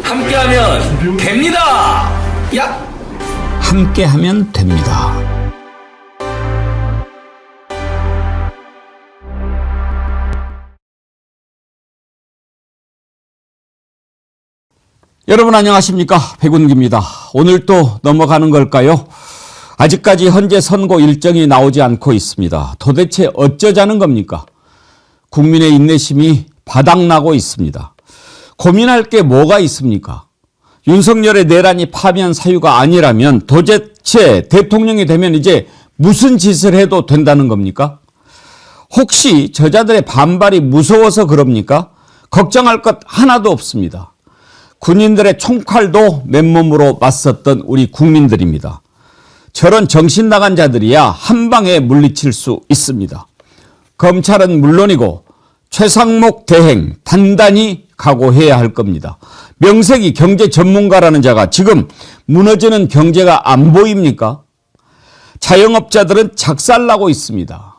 함께하면 됩니다. 야! 함께하면 됩니다. 여러분 안녕하십니까? 백운기입니다. 오늘 또 넘어가는 걸까요? 아직까지 현재 선고 일정이 나오지 않고 있습니다. 도대체 어쩌자는 겁니까? 국민의 인내심이 바닥나고 있습니다. 고민할 게 뭐가 있습니까? 윤석열의 내란이 파면 사유가 아니라면 도대체 대통령이 되면 이제 무슨 짓을 해도 된다는 겁니까? 혹시 저자들의 반발이 무서워서 그럽니까? 걱정할 것 하나도 없습니다. 군인들의 총칼도 맨몸으로 맞섰던 우리 국민들입니다. 저런 정신 나간 자들이야 한 방에 물리칠 수 있습니다. 검찰은 물론이고 최상목 대행 단단히 각오해야 할 겁니다. 명색이 경제 전문가라는 자가 지금 무너지는 경제가 안 보입니까? 자영업자들은 작살나고 있습니다.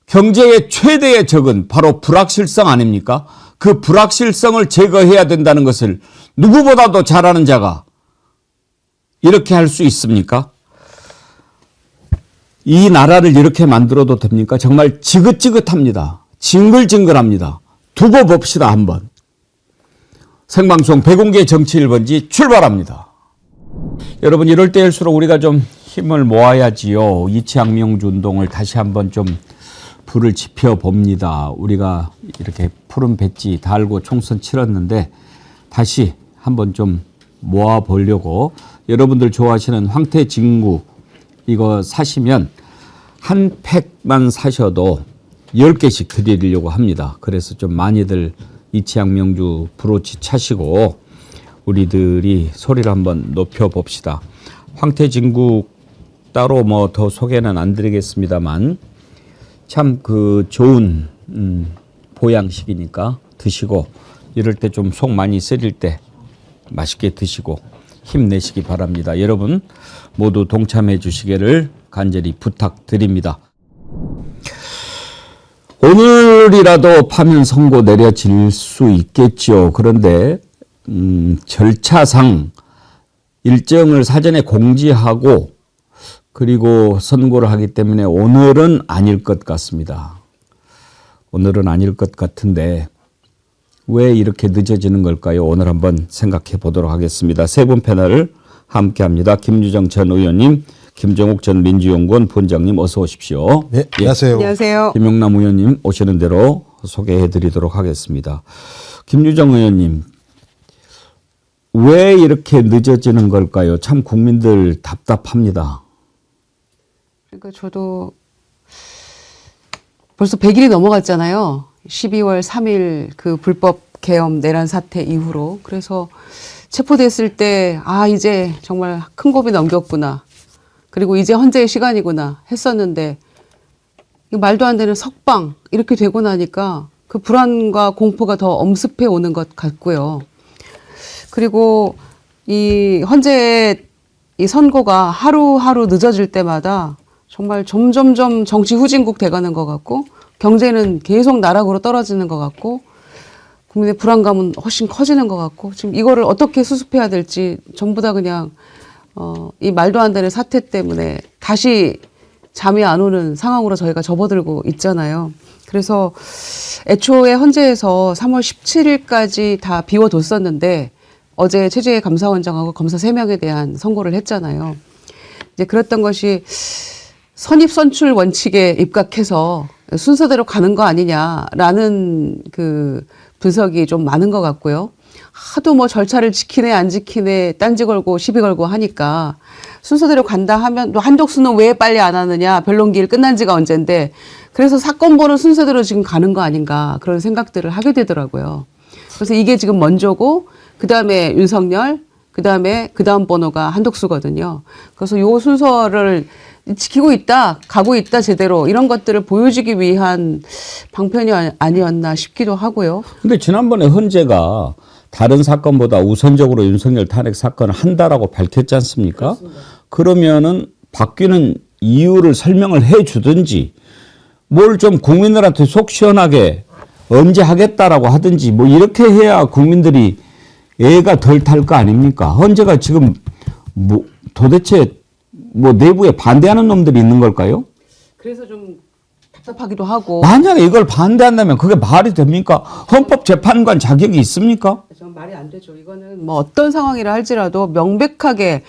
경제의 최대의 적은 바로 불확실성 아닙니까? 그 불확실성을 제거해야 된다는 것을 누구보다도 잘 아는 자가 이렇게 할 수 있습니까? 이 나라를 이렇게 만들어도 됩니까? 정말 지긋지긋합니다. 징글징글합니다. 두고 봅시다 한번. 생방송 백운기의 정치 1번지 출발합니다. 여러분 이럴 때일수록 우리가 좀 힘을 모아야지요. 이치항명주 운동을 다시 한번 좀 불을 지펴봅니다. 우리가 이렇게 푸른 배지 달고 총선 치렀는데 다시 한번 좀 모아보려고 여러분들 좋아하시는 황태진구 이거 사시면 한 팩만 사셔도 10개씩 드리려고 합니다. 그래서 좀 많이들 이치항명주 브로치 차시고 우리들이 소리를 한번 높여봅시다. 황태진구 따로 뭐 더 소개는 안 드리겠습니다만 참 그 좋은 보양식이니까 드시고 이럴 때 좀 속 많이 쓰릴 때 맛있게 드시고 힘내시기 바랍니다. 여러분 모두 동참해 주시기를 간절히 부탁드립니다. 오늘이라도 파면 선고 내려질 수 있겠죠. 그런데 절차상 일정을 사전에 공지하고 그리고 선고를 하기 때문에 오늘은 아닐 것 같습니다. 오늘은 아닐 것 같은데 왜 이렇게 늦어지는 걸까요? 오늘 한번 생각해 보도록 하겠습니다. 세 분 패널을 함께합니다. 김유정 전 의원님, 김정욱 전 민주연구원 본장님 어서 오십시오. 네, 안녕하세요. 안녕하세요. 김용남 의원님 오시는 대로 소개해 드리도록 하겠습니다. 김유정 의원님, 왜 이렇게 늦어지는 걸까요? 참 국민들 답답합니다. 그러니까 저도 벌써 100일이 넘어갔잖아요. 12월 3일 그 불법 계엄 내란 사태 이후로. 그래서 체포됐을 때 이제 정말 큰 고비 넘겼구나. 그리고 이제 헌재의 시간이구나 했었는데 말도 안 되는 석방 이렇게 되고 나니까 그 불안과 공포가 더 엄습해 오는 것 같고요. 그리고 이 헌재의 이 선고가 하루하루 늦어질 때마다 정말 점점점 정치 후진국 돼가는 것 같고 경제는 계속 나락으로 떨어지는 것 같고 국민의 불안감은 훨씬 커지는 것 같고 지금 이거를 어떻게 수습해야 될지 전부 다 그냥 이 말도 안 되는 사태 때문에 다시 잠이 안 오는 상황으로 저희가 접어들고 있잖아요. 그래서 애초에 헌재에서 3월 17일까지 다 비워뒀었는데 어제 최재해 감사원장하고 검사 3명에 대한 선고를 했잖아요. 이제 그랬던 것이 선입선출 원칙에 입각해서 순서대로 가는 거 아니냐라는 그 분석이 좀 많은 것 같고요. 하도 뭐 절차를 지키네 안 지키네 딴지 걸고 시비 걸고 하니까 순서대로 간다 하면 또 한덕수는 왜 빨리 안 하느냐 변론기일 끝난 지가 언젠데 그래서 사건 번호 순서대로 지금 가는 거 아닌가 그런 생각들을 하게 되더라고요. 그래서 이게 지금 먼저고 그다음에 윤석열 그다음에 그다음 번호가 한덕수거든요. 그래서 요 순서를 지키고 있다, 가고 있다 제대로 이런 것들을 보여주기 위한 방편이 아니었나 싶기도 하고요. 근데 지난번에 헌재가 다른 사건보다 우선적으로 윤석열 탄핵 사건을 한다라고 밝혔지 않습니까? 그렇습니다. 그러면은 바뀌는 이유를 설명을 해 주든지 뭘 좀 국민들한테 속 시원하게 언제 하겠다라고 하든지 뭐 이렇게 해야 국민들이 애가 덜 탈 거 아닙니까? 헌재가 지금 뭐 도대체 뭐 내부에 반대하는 놈들이 있는 걸까요? 그래서 좀 답답하기도 하고. 만약에 이걸 반대한다면 그게 말이 됩니까? 헌법재판관 자격이 있습니까? 전 말이 안 되죠. 이거는 뭐 어떤 상황이라 할지라도 명백하게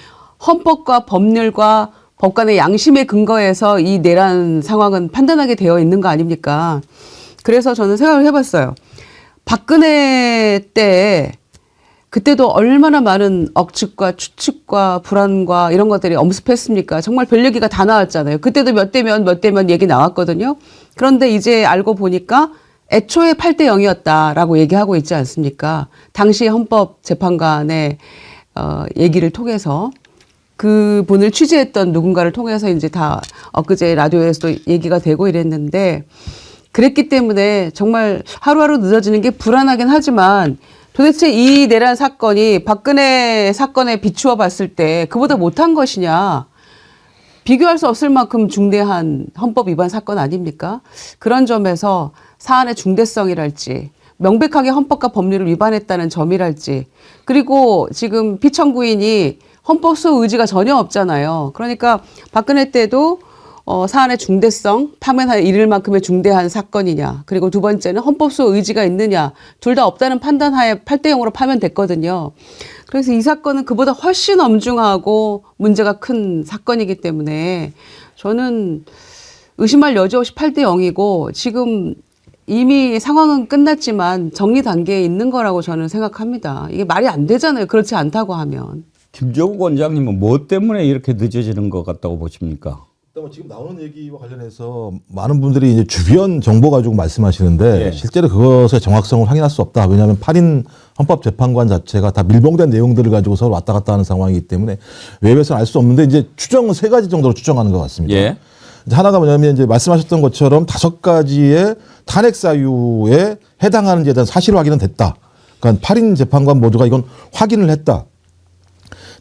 헌법과 법률과 법관의 양심에 근거해서 이 내란 상황은 판단하게 되어 있는 거 아닙니까? 그래서 저는 생각을 해봤어요. 박근혜 때 그때도 얼마나 많은 억측과 추측과 불안과 이런 것들이 엄습했습니까? 정말 별 얘기가 다 나왔잖아요. 그때도 몇 대면 얘기 나왔거든요. 그런데 이제 알고 보니까 애초에 8대 0이었다라고 얘기하고 있지 않습니까? 당시 헌법재판관의 얘기를 통해서 그분을 취재했던 누군가를 통해서 이제 다 엊그제 라디오에서도 얘기가 되고 이랬는데 그랬기 때문에 정말 하루하루 늦어지는 게 불안하긴 하지만 도대체 이 내란 사건이 박근혜 사건에 비추어 봤을 때 그보다 못한 것이냐. 비교할 수 없을 만큼 중대한 헌법 위반 사건 아닙니까? 그런 점에서 사안의 중대성이랄지 명백하게 헌법과 법률을 위반했다는 점이랄지 그리고 지금 피청구인이 헌법소 의지가 전혀 없잖아요. 그러니까 박근혜 때도 사안의 중대성, 파면할 이를 만큼의 중대한 사건이냐. 그리고 두 번째는 헌법소 의지가 있느냐. 둘 다 없다는 판단하에 8대 0으로 파면됐거든요. 그래서 이 사건은 그보다 훨씬 엄중하고 문제가 큰 사건이기 때문에 저는 의심할 여지 없이 8대 0이고 지금 이미 상황은 끝났지만 정리 단계에 있는 거라고 저는 생각합니다. 이게 말이 안 되잖아요. 그렇지 않다고 하면. 김정욱 원장님은 뭐 때문에 이렇게 늦어지는 것 같다고 보십니까? 지금 나오는 얘기와 관련해서 많은 분들이 이제 주변 정보 가지고 말씀하시는데 예. 실제로 그것의 정확성을 확인할 수 없다. 왜냐하면 8인 헌법재판관 자체가 다 밀봉된 내용들을 가지고 서로 왔다 갔다 하는 상황이기 때문에 외부에서는 알 수 없는데 이제 추정은 3가지 정도로 추정하는 것 같습니다. 예. 이제 하나가 뭐냐면 이제 말씀하셨던 것처럼 5가지의 탄핵 사유에 해당하는지에 대한 사실 확인은 됐다. 그러니까 8인 재판관 모두가 이건 확인을 했다.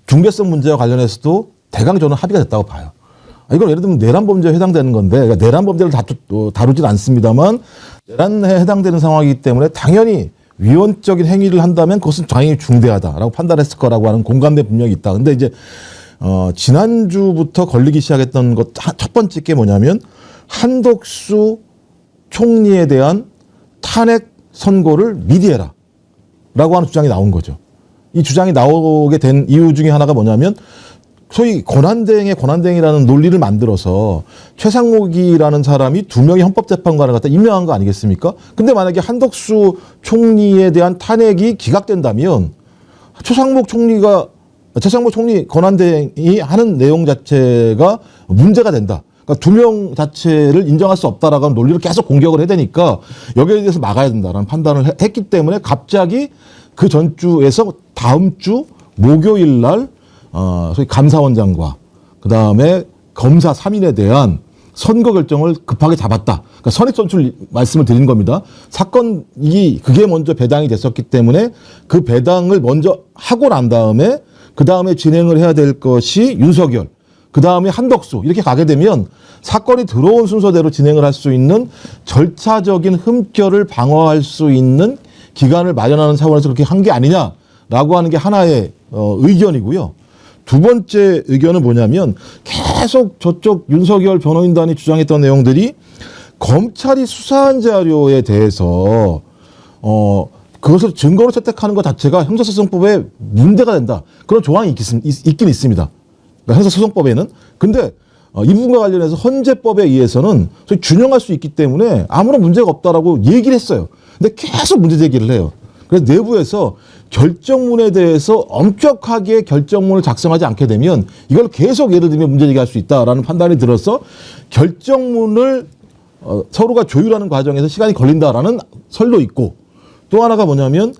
중대성 문제와 관련해서도 대강 저는 합의가 됐다고 봐요. 이건 예를 들면 내란 범죄에 해당되는 건데, 그러니까 내란 범죄를 다루진 않습니다만 내란에 해당되는 상황이기 때문에 당연히 위헌적인 행위를 한다면 그것은 당연히 중대하다라고 판단했을 거라고 하는 공감대 분명히 있다. 근데 이제 지난주부터 걸리기 시작했던 것 첫 번째 게 뭐냐면 한덕수 총리에 대한 탄핵 선고를 미리 해라라고 하는 주장이 나온 거죠. 이 주장이 나오게 된 이유 중에 하나가 뭐냐면 소위 권한대행의 권한대행이라는 논리를 만들어서 최상목이라는 사람이 2명의 헌법재판관을 갖다 임명한 거 아니겠습니까? 근데 만약에 한덕수 총리에 대한 탄핵이 기각된다면 최상목 총리 권한대행이 하는 내용 자체가 문제가 된다. 그러니까 2명 자체를 인정할 수 없다라고 하는 논리를 계속 공격을 해야 되니까 여기에 대해서 막아야 된다라는 판단을 했기 때문에 갑자기 그 전주에서 다음 주 목요일 날 소위 감사원장과 그다음에 검사 3인에 대한 선거 결정을 급하게 잡았다. 그러니까 선입선출 말씀을 드린 겁니다. 사건이 그게 먼저 배당이 됐었기 때문에 그 배당을 먼저 하고 난 다음에 그 다음에 진행을 해야 될 것이 윤석열, 그 다음에 한덕수 이렇게 가게 되면 사건이 들어온 순서대로 진행을 할 수 있는 절차적인 흠결을 방어할 수 있는 기간을 마련하는 차원에서 그렇게 한 게 아니냐라고 하는 게 하나의 의견이고요. 두 번째 의견은 뭐냐면 계속 저쪽 윤석열 변호인단이 주장했던 내용들이 검찰이 수사한 자료에 대해서 그것을 증거로 채택하는 것 자체가 형사소송법에 문제가 된다. 그런 조항이 있긴 있습니다. 그러니까 형사소송법에는. 근데 이 부분과 관련해서 헌재법에 의해서는 준용할 수 있기 때문에 아무런 문제가 없다라고 얘기를 했어요. 근데 계속 문제 제기를 해요. 그래서 내부에서 결정문에 대해서 엄격하게 결정문을 작성하지 않게 되면 이걸 계속 예를 들면 문제 제기할 수 있다라는 판단이 들어서 결정문을 서로가 조율하는 과정에서 시간이 걸린다라는 설도 있고 또 하나가 뭐냐면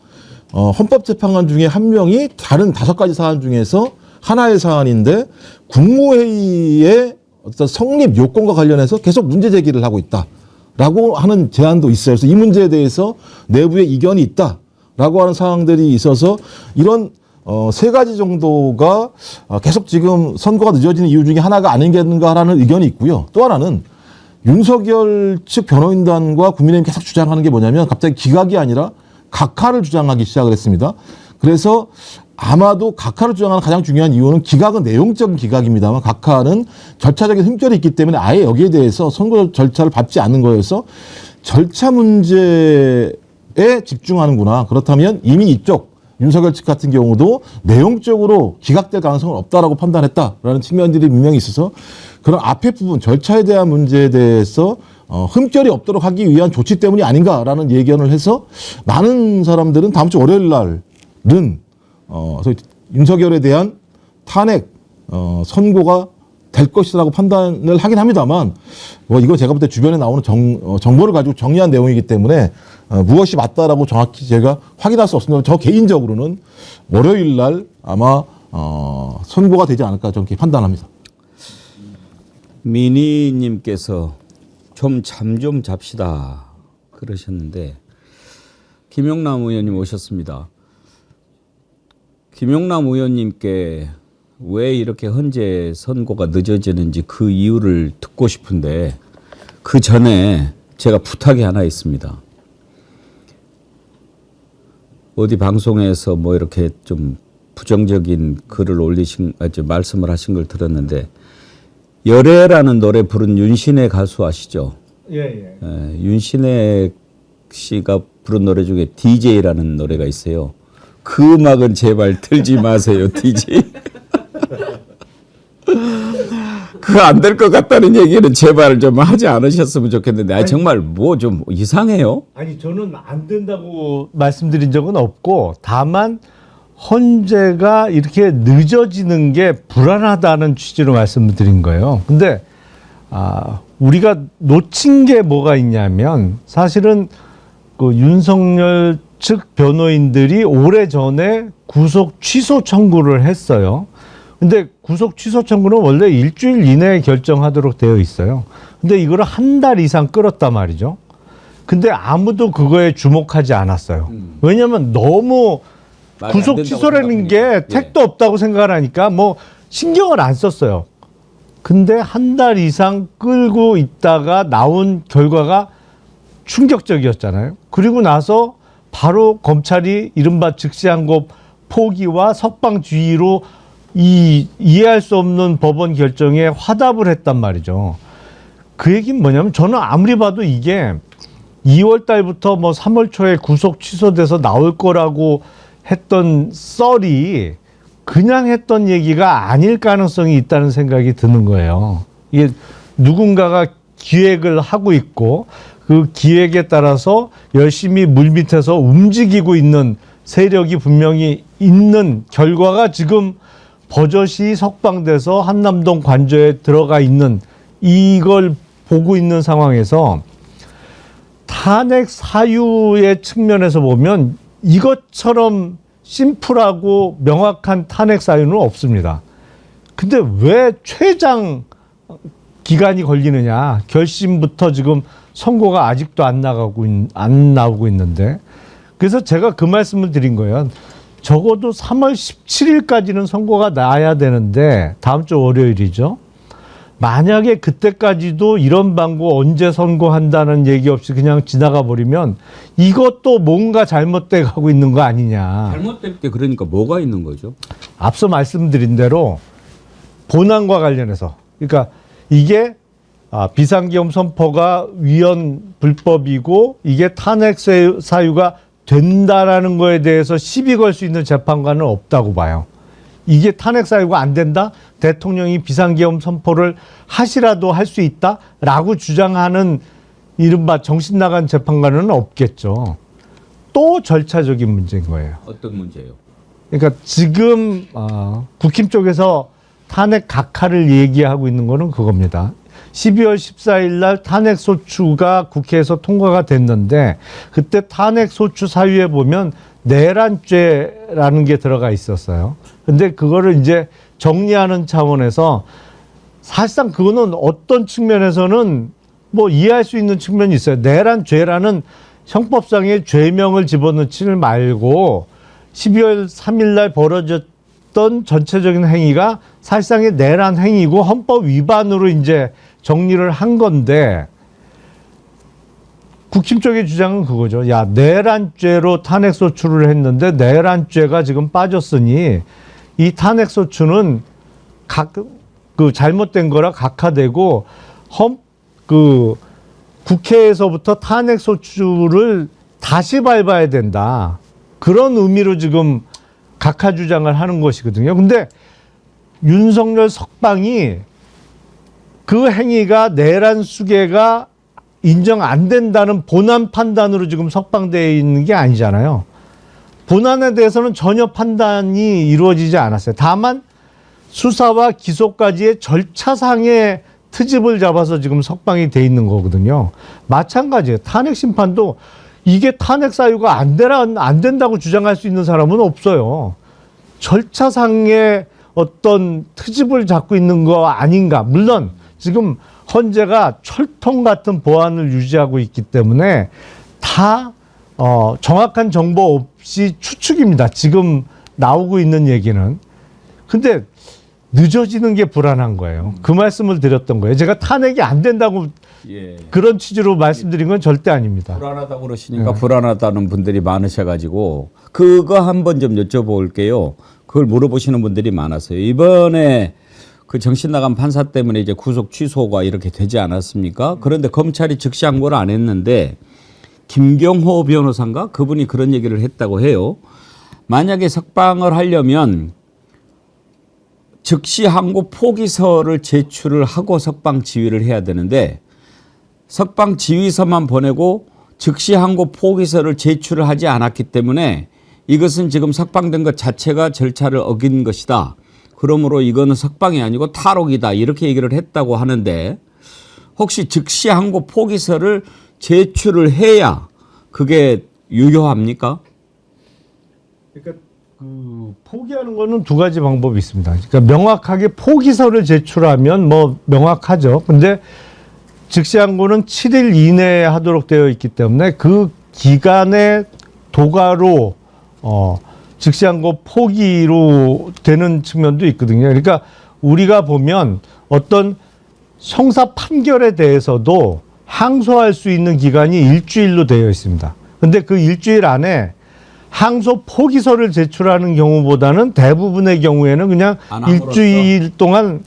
헌법재판관 중에 한 명이 다른 5가지 사안 중에서 하나의 사안인데 국무회의의 어떤 성립 요건과 관련해서 계속 문제 제기를 하고 있다라고 하는 제안도 있어요. 그래서 이 문제에 대해서 내부에 이견이 있다라고 하는 사항들이 있어서 이런 3가지 정도가 계속 지금 선거가 늦어지는 이유 중에 하나가 아닌가 하는 의견이 있고요. 또 하나는 윤석열 측 변호인단과 국민의힘이 계속 주장하는 게 뭐냐면 갑자기 기각이 아니라 각하를 주장하기 시작을 했습니다. 그래서 아마도 각하를 주장하는 가장 중요한 이유는 기각은 내용적인 기각입니다만 각하는 절차적인 흠결이 있기 때문에 아예 여기에 대해서 선거 절차를 밟지 않는 거여서 절차 문제에 집중하는구나. 그렇다면 이미 이쪽 윤석열 측 같은 경우도 내용적으로 기각될 가능성은 없다라고 판단했다라는 측면들이 분명히 있어서 그런 앞에 부분 절차에 대한 문제에 대해서 흠결이 없도록 하기 위한 조치 때문이 아닌가라는 예견을 해서 많은 사람들은 다음 주 월요일 날은 소위 윤석열에 대한 탄핵 선고가 될 것이라고 판단을 하긴 합니다만 뭐 이거 제가 볼 때 주변에 나오는 정보를 가지고 정리한 내용이기 때문에 무엇이 맞다라고 정확히 제가 확인할 수 없습니다. 저 개인적으로는 월요일 날 아마 선고가 되지 않을까 저렇게 판단합니다. 미니님께서 좀 잠 좀 잡시다 그러셨는데 김용남 의원님 오셨습니다. 김용남 의원님께 왜 이렇게 헌재 선고가 늦어지는지 그 이유를 듣고 싶은데 그 전에 제가 부탁이 하나 있습니다. 어디 방송에서 뭐 이렇게 좀 부정적인 글을 말씀을 하신 걸 들었는데 열애라는 노래 부른 윤신혜 가수 아시죠? 예. 윤신혜 씨가 부른 노래 중에 DJ라는 노래가 있어요. 그 음악은 제발 틀지 마세요, DJ. 그거 안 될 것 같다는 얘기는 제발 좀 하지 않으셨으면 좋겠는데 정말 뭐 좀 이상해요. 아니 저는 안 된다고 말씀드린 적은 없고 다만 헌재가 이렇게 늦어지는 게 불안하다는 취지로 말씀을 드린 거예요. 근데 우리가 놓친 게 뭐가 있냐면 사실은 그 윤석열 측 변호인들이 오래전에 구속 취소 청구를 했어요. 근데 구속 취소 청구는 원래 일주일 이내에 결정하도록 되어 있어요. 근데 이거를 한 달 이상 끌었단 말이죠. 근데 아무도 그거에 주목하지 않았어요. 왜냐하면 너무 구속 취소라는 게 택도 없다고 생각을 하니까 뭐 신경을 안 썼어요. 근데 한 달 이상 끌고 있다가 나온 결과가 충격적이었잖아요. 그리고 나서 바로 검찰이 이른바 즉시항고 포기와 석방주의로 이해할 수 없는 법원 결정에 화답을 했단 말이죠. 그 얘기는 뭐냐면 저는 아무리 봐도 이게 2월 달부터 뭐 3월 초에 구속 취소돼서 나올 거라고 했던 썰이 그냥 했던 얘기가 아닐 가능성이 있다는 생각이 드는 거예요. 이게 누군가가 기획을 하고 있고 그 기획에 따라서 열심히 물밑에서 움직이고 있는 세력이 분명히 있는 결과가 지금 버젓이 석방돼서 한남동 관저에 들어가 있는 이걸 보고 있는 상황에서 탄핵 사유의 측면에서 보면 이것처럼 심플하고 명확한 탄핵 사유는 없습니다. 근데 왜 최장 기간이 걸리느냐. 결심부터 지금 선고가 아직도 안 나오고 있는데. 그래서 제가 그 말씀을 드린 거예요. 적어도 3월 17일까지는 선고가 나야 되는데 다음 주 월요일이죠. 만약에 그때까지도 이런 방구 언제 선고한다는 얘기 없이 그냥 지나가 버리면 이것도 뭔가 잘못돼 가고 있는 거 아니냐. 잘못될 게 그러니까 뭐가 있는 거죠? 앞서 말씀드린 대로 본안과 관련해서 그러니까 이게 비상계엄 선포가 위헌 불법이고 이게 탄핵 사유가 된다라는 거에 대해서 시비 걸 수 있는 재판관은 없다고 봐요. 이게 탄핵 사유가 안 된다? 대통령이 비상계엄 선포를 하시라도 할 수 있다라고 주장하는 이른바 정신 나간 재판관은 없겠죠. 또 절차적인 문제인 거예요. 어떤 문제요? 그러니까 지금 국힘 쪽에서 탄핵 각하를 얘기하고 있는 거는 그겁니다. 12월 14일 날 탄핵 소추가 국회에서 통과가 됐는데 그때 탄핵 소추 사유에 보면 내란죄라는 게 들어가 있었어요. 근데 그거를 이제 정리하는 차원에서 사실상 그거는 어떤 측면에서는 뭐 이해할 수 있는 측면이 있어요. 내란죄라는 형법상의 죄명을 집어넣지 말고 12월 3일 날 벌어졌던 전체적인 행위가 사실상의 내란 행위고 헌법 위반으로 이제 정리를 한 건데 국힘 쪽의 주장은 그거죠. 야, 내란죄로 탄핵소추를 했는데 내란죄가 지금 빠졌으니 이 탄핵소추는 그 잘못된 거라 각하되고 국회에서부터 탄핵소추를 다시 밟아야 된다. 그런 의미로 지금 각하 주장을 하는 것이거든요. 근데 윤석열 석방이 그 행위가 내란 수괴가 인정 안 된다는 본안 판단으로 지금 석방되어 있는 게 아니잖아요. 본안에 대해서는 전혀 판단이 이루어지지 않았어요. 다만 수사와 기소까지의 절차상의 트집을 잡아서 지금 석방이 돼 있는 거거든요. 마찬가지예요. 탄핵 심판도 이게 탄핵 사유가 안 된다고 주장할 수 있는 사람은 없어요. 절차상의 어떤 트집을 잡고 있는 거 아닌가. 물론 지금 헌재가 철통 같은 보안을 유지하고 있기 때문에 다 정확한 정보 없이 추측입니다. 지금 나오고 있는 얘기는. 근데 늦어지는 게 불안한 거예요. 그 말씀을 드렸던 거예요. 제가 탄핵이 안 된다고 그런 취지로 말씀드린 건 절대 아닙니다. 불안하다고 그러시니까 불안하다는 분들이 많으셔가지고 그거 한번 좀 여쭤볼게요. 그걸 물어보시는 분들이 많았어요. 이번에 그 정신 나간 판사 때문에 이제 구속 취소가 이렇게 되지 않았습니까? 그런데 검찰이 즉시 항고를 안 했는데 김경호 변호사인가? 그분이 그런 얘기를 했다고 해요. 만약에 석방을 하려면 즉시 항고 포기서를 제출을 하고 석방 지휘를 해야 되는데 석방 지휘서만 보내고 즉시 항고 포기서를 제출을 하지 않았기 때문에 이것은 지금 석방된 것 자체가 절차를 어긴 것이다. 그러므로 이거는 석방이 아니고 탈옥이다. 이렇게 얘기를 했다고 하는데 혹시 즉시 항고 포기서를 제출을 해야 그게 유효합니까? 그러니까 포기하는 거는 두 가지 방법이 있습니다. 그러니까 명확하게 포기서를 제출하면 뭐 명확하죠. 근데 즉시 항고는 7일 이내에 하도록 되어 있기 때문에 그 기간에 도가로 즉시 항고 포기로 되는 측면도 있거든요. 그러니까 우리가 보면 어떤 형사 판결에 대해서도 항소할 수 있는 기간이 일주일로 되어 있습니다. 근데 그 일주일 안에 항소 포기서를 제출하는 경우보다는 대부분의 경우에는 그냥 일주일 동안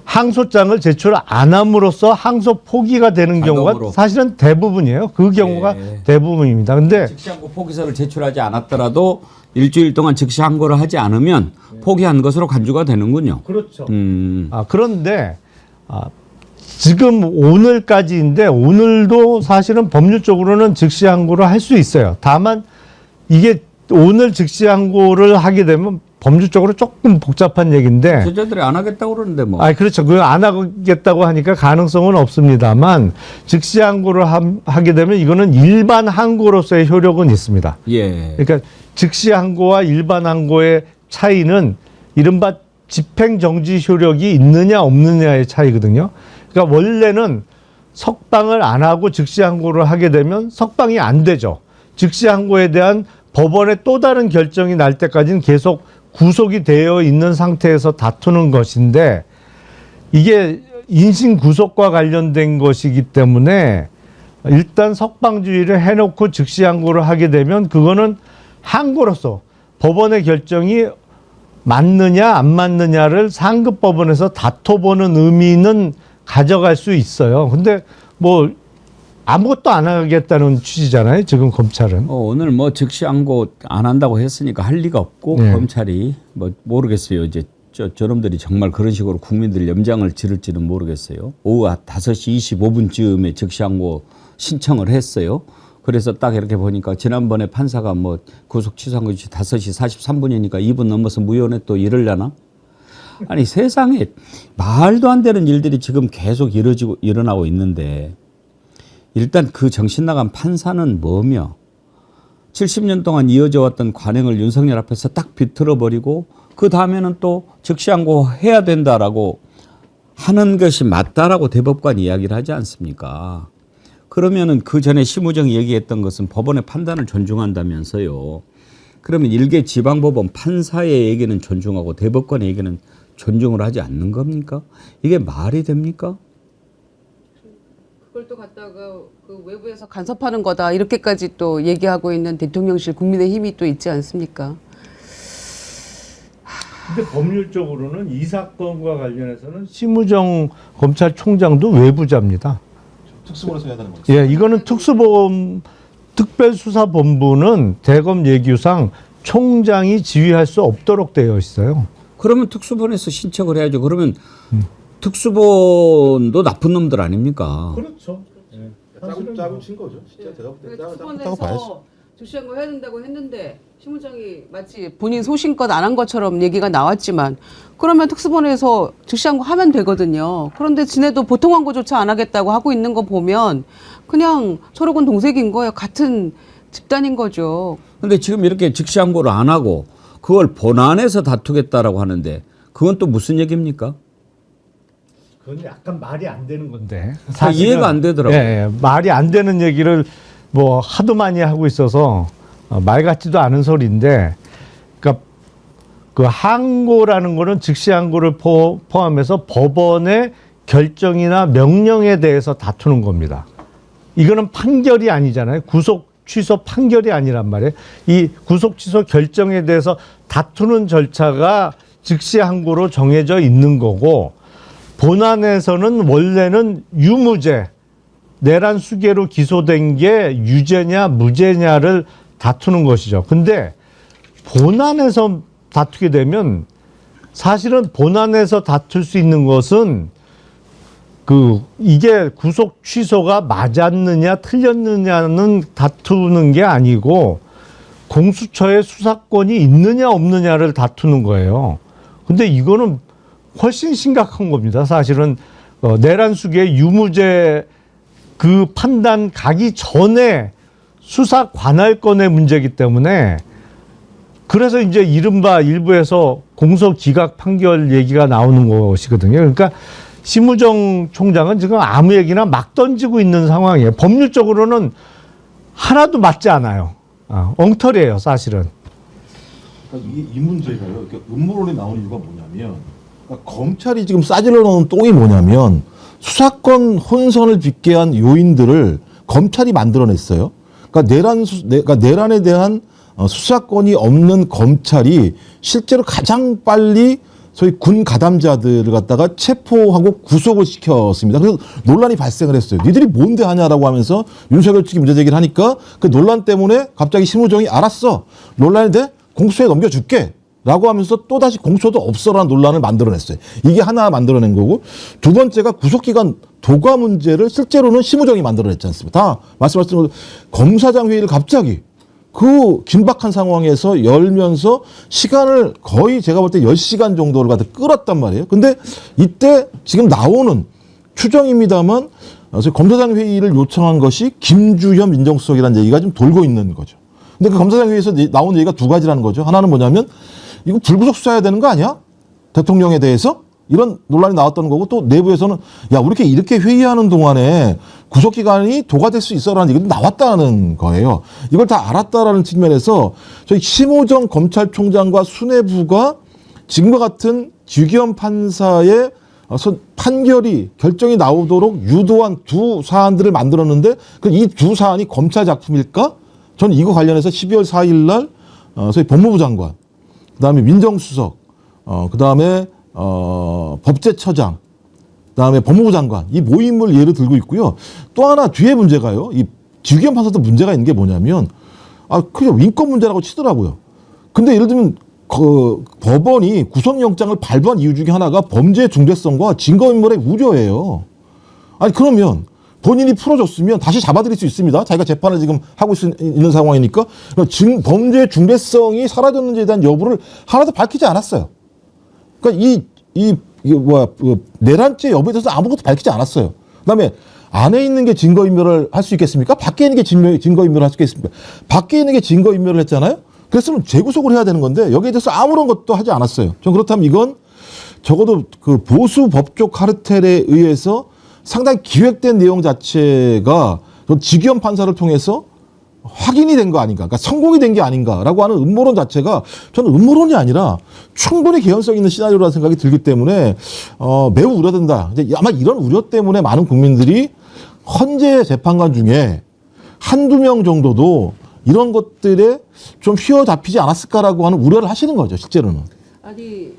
항소장을 제출 안 함으로써 항소 포기가 되는 경우가 사실은 대부분이에요. 그 경우가 대부분입니다. 근데 즉시 항고 포기서를 제출하지 않았더라도 일주일 동안 즉시 항고를 하지 않으면 포기한 것으로 간주가 되는군요. 그렇죠. 그런데 지금 오늘까지인데 오늘도 사실은 법률적으로는 즉시 항고를 할 수 있어요. 다만 이게 오늘 즉시 항고를 하게 되면 법률적으로 조금 복잡한 얘기인데. 제자들이 안 하겠다고 그러는데 뭐. 그렇죠. 그거 안 하겠다고 하니까 가능성은 없습니다만 즉시 항고를 하게 되면 이거는 일반 항고로서의 효력은 있습니다. 예. 그러니까 즉시 항고와 일반 항고의 차이는 이른바 집행 정지 효력이 있느냐 없느냐의 차이거든요. 그러니까 원래는 석방을 안 하고 즉시 항고를 하게 되면 석방이 안 되죠. 즉시 항고에 대한 법원의 또 다른 결정이 날 때까지는 계속 구속이 되어 있는 상태에서 다투는 것인데 이게 인신 구속과 관련된 것이기 때문에 일단 석방주의를 해놓고 즉시 항고를 하게 되면 그거는 항고로서 법원의 결정이 맞느냐 안 맞느냐를 상급법원에서 다퉈보는 의미는 가져갈 수 있어요. 근데 뭐 아무것도 안 하겠다는 취지잖아요. 지금 검찰은. 오늘 뭐 즉시 항고 안 한다고 했으니까 할 리가 없고 검찰이 뭐 모르겠어요. 이제 저놈들이 정말 그런 식으로 국민들 염장을 지를지는 모르겠어요. 오후 5시 25분쯤에 즉시 항고 신청을 했어요. 그래서 딱 이렇게 보니까 지난번에 판사가 뭐 구속 취소한 것이 5시 43분이니까 2분 넘어서 무효네 또 이러려나? 아니 세상에 말도 안 되는 일들이 지금 계속 일어나고 있는데 일단 그 정신 나간 판사는 뭐며 70년 동안 이어져 왔던 관행을 윤석열 앞에서 딱 비틀어버리고 그 다음에는 또 즉시 항고 해야 된다라고 하는 것이 맞다라고 대법관이 이야기를 하지 않습니까? 그러면은 그 전에 심우정이 얘기했던 것은 법원의 판단을 존중한다면서요. 그러면 일개 지방법원 판사의 얘기는 존중하고 대법관의 얘기는 존중을 하지 않는 겁니까? 이게 말이 됩니까? 그걸 또 갖다가 그 외부에서 간섭하는 거다 이렇게까지 또 얘기하고 있는 대통령실 국민의힘이 또 있지 않습니까? 근데 법률적으로는 이 사건과 관련해서는 심우정 검찰총장도 외부자입니다. 특수본에서 해야 되는 거죠. 예, 이거는 특별수사본부는 대검 예규상 총장이 지휘할 수 없도록 되어 있어요. 그러면 특수본에서 신청을 해야죠. 그러면 특수본도 나쁜 놈들 아닙니까? 그렇죠. 짜고 친 거죠. 진짜 제가 볼 때 짜고 봐야지. 특수본에서 즉시한 거 해야 된다고 했는데 신무장이 마치 본인 소신껏 안 한 것처럼 얘기가 나왔지만 그러면 특수본에서 즉시한 거 하면 되거든요. 그런데 지네도 보통 항고조차 안 하겠다고 하고 있는 거 보면 그냥 철옥은 동색인 거예요. 같은 집단인 거죠. 근데 지금 이렇게 즉시항고를 안 하고 그걸 본안에서 다투겠다라고 하는데 그건 또 무슨 얘기입니까? 그건 약간 말이 안 되는 건데. 이해가 안 되더라고요. 예, 말이 안 되는 얘기를 뭐 하도 많이 하고 있어서 말 같지도 않은 소리인데, 그러니까 그 항고라는 거는 즉시 항고를 포함해서 법원의 결정이나 명령에 대해서 다투는 겁니다. 이거는 판결이 아니잖아요. 구속 취소 판결이 아니란 말이에요. 이 구속 취소 결정에 대해서 다투는 절차가 즉시 항고로 정해져 있는 거고, 본안에서는 원래는 유무죄, 내란 수괴로 기소된 게 유죄냐 무죄냐를 다투는 것이죠. 근데 본안에서 다투게 되면 사실은 본안에서 다툴 수 있는 것은 이게 구속 취소가 맞았느냐 틀렸느냐는 다투는 게 아니고 공수처에 수사권이 있느냐 없느냐를 다투는 거예요. 근데 이거는 훨씬 심각한 겁니다. 사실은 내란 수괴 유무죄 그 판단 가기 전에 수사 관할권의 문제이기 때문에, 그래서 이제 이른바 일부에서 공소 기각 판결 얘기가 나오는 것이거든요. 그러니까 심우정 총장은 지금 아무 얘기나 막 던지고 있는 상황이에요. 법률적으로는 하나도 맞지 않아요. 엉터리예요, 사실은. 그러니까 이 문제가요. 이렇게 음모론이 나오는 이유가 뭐냐면, 그러니까 검찰이 지금 싸질러 놓은 똥이 뭐냐면 수사권 혼선을 빚게 한 요인들을 검찰이 만들어냈어요. 그러니까 내란에 대한 수사권이 없는 검찰이 실제로 가장 빨리 소위 군 가담자들을 갖다가 체포하고 구속을 시켰습니다. 그래서 논란이 발생을 했어요. 니들이 뭔데 하냐라고 하면서 윤석열 측이 문제 제기를 하니까 그 논란 때문에 갑자기 심우정이 알았어. 논란인데 공수처에 넘겨줄게. 라고 하면서 또다시 공수처도 없어라는 논란을 만들어냈어요. 이게 하나 만들어낸 거고, 두 번째가 구속기관 도과 문제를 실제로는 심우정이 만들어냈지 않습니까? 다 말씀하신 대로 검사장 회의를 갑자기 그 긴박한 상황에서 열면서 시간을 거의 제가 볼 때 10시간 정도를 갖다 끌었단 말이에요. 근데 이때 지금 나오는 추정입니다만 검사장 회의를 요청한 것이 김주현 민정수석이라는 얘기가 지금 돌고 있는 거죠. 근데 그 검사장 회의에서 나온 얘기가 두 가지라는 거죠. 하나는 뭐냐면 이거 불구속 수사해야 되는 거 아니야? 대통령에 대해서? 이런 논란이 나왔던 거고, 또 내부에서는 야, 우리 이렇게 회의하는 동안에 구속기관이 도과될 수 있어라는 얘기도 나왔다는 거예요. 이걸 다 알았다라는 측면에서 저희 심우정 검찰총장과 수뇌부가 지금과 같은 주기현 판사의 판결이 결정이 나오도록 유도한 두 사안들을 만들었는데 이 두 사안이 검찰 작품일까? 저는 이거 관련해서 12월 4일 날 저희 법무부 장관, 그다음에 민정수석, 그다음에 법제처장, 그다음에 법무부 장관 이 모임을 예로 들고 있고요. 또 하나 뒤에 문제가요. 이 주기현 판사도 문제가 있는 게 뭐냐면 그냥 인권 문제라고 치더라고요. 근데 예를 들면 그 법원이 구속영장을 발부한 이유 중에 하나가 범죄의 중대성과 증거인멸의 우려예요. 아니 그러면 본인이 풀어줬으면 다시 잡아들일 수 있습니다. 자기가 재판을 지금 하고 있는 상황이니까. 범죄의 중대성이 사라졌는지에 대한 여부를 하나도 밝히지 않았어요. 그러니까 내란죄 여부에 대해서 아무것도 밝히지 않았어요. 그다음에 안에 있는 게 증거인멸을 할 수 있겠습니까? 밖에 있는 게 증거인멸을 할 수 있겠습니까? 밖에 있는 게 증거인멸을 했잖아요. 그랬으면 재구속을 해야 되는 건데 여기에 대해서 아무런 것도 하지 않았어요. 전 그렇다면 이건 적어도 그 보수 법조 카르텔에 의해서 상당히 기획된 내용 자체가 지기현 판사를 통해서 확인이 된 거 아닌가, 그러니까 성공이 된 게 아닌가라고 하는 음모론 자체가 저는 음모론이 아니라 충분히 개연성 있는 시나리오라는 생각이 들기 때문에 매우 우려된다. 이제 아마 이런 우려 때문에 많은 국민들이 헌재 재판관 중에 한두 명 정도도 이런 것들에 좀 휘어잡히지 않았을까라고 하는 우려를 하시는 거죠, 실제로는. 아니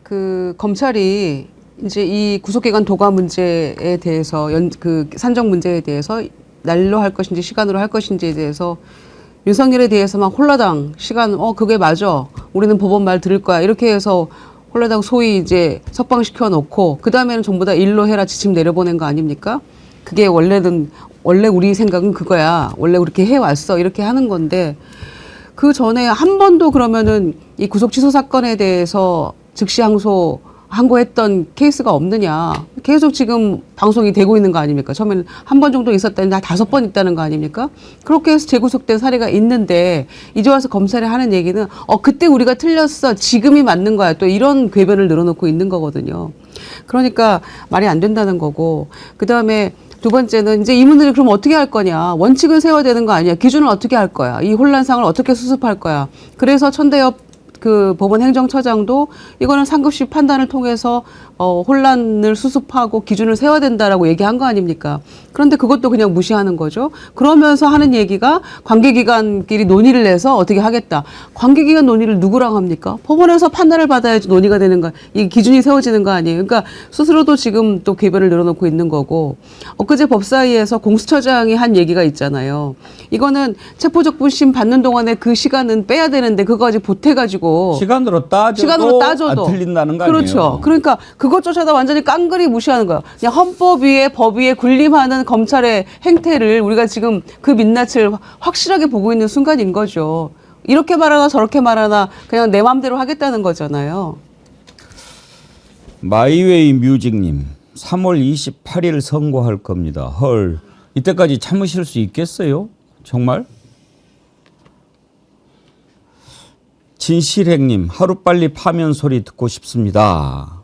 그 검찰이 이제 이 구속기간 도과 문제에 대해서 그 산정 문제에 대해서 날로 할 것인지 시간으로 할 것인지에 대해서 윤석열에 대해서만 홀라당 시간 그게 맞아 우리는 법원 말 들을 거야 이렇게 해서 홀라당 소위 이제 석방시켜 놓고 그 다음에는 전부 다 일로 해라 지침 내려보낸 거 아닙니까? 그게 원래 우리 생각은 그거야. 원래 그렇게 해왔어. 이렇게 하는 건데 그 전에 한 번도 그러면은 이 구속 취소 사건에 대해서 즉시 항고했던 케이스가 없느냐. 계속 지금 방송이 되고 있는 거 아닙니까? 처음에는 한 번 정도 있었다는데 한 5번 있다는 거 아닙니까? 그렇게 해서 재구속된 사례가 있는데 이제 와서 검찰이 하는 얘기는 그때 우리가 틀렸어. 지금이 맞는 거야. 또 이런 궤변을 늘어놓고 있는 거거든요. 그러니까 말이 안 된다는 거고 그다음에 두 번째는 이제 이분들이 그럼 어떻게 할 거냐. 원칙을 세워야 되는 거 아니야. 기준을 어떻게 할 거야. 이 혼란상을 어떻게 수습할 거야. 그래서 천대엽 그 법원 행정처장도 이거는 상급시 판단을 통해서 혼란을 수습하고 기준을 세워야 된다라고 얘기한 거 아닙니까? 그런데 그것도 그냥 무시하는 거죠. 그러면서 하는 얘기가 관계기관끼리 논의를 해서 어떻게 하겠다. 관계기관 논의를 누구랑 합니까? 법원에서 판단을 받아야지 논의가 되는 거, 이 기준이 세워지는 거 아니에요. 그러니까 스스로도 지금 또 궤변을 늘어놓고 있는 거고 엊그제 법사위에서 공수처장이 한 얘기가 있잖아요. 이거는 체포적부심 받는 동안에 그 시간은 빼야 되는데 그거 아직 보태가지고 시간으로 따져도 안 틀린다는 거 아니에요? 그렇죠. 그러니까 그것조차도 완전히 깡그리 무시하는 거예요. 그냥 헌법 위에 법 위에 군림하는 검찰의 행태를 우리가 지금 그 민낯을 확실하게 보고 있는 순간인 거죠. 이렇게 말하나 저렇게 말하나 그냥 내 마음대로 하겠다는 거잖아요. 마이웨이 뮤직님 3월 28일 선고할 겁니다. 헐, 이때까지 참으실 수 있겠어요? 정말? 진실행님 하루빨리 파면 소리 듣고 싶습니다.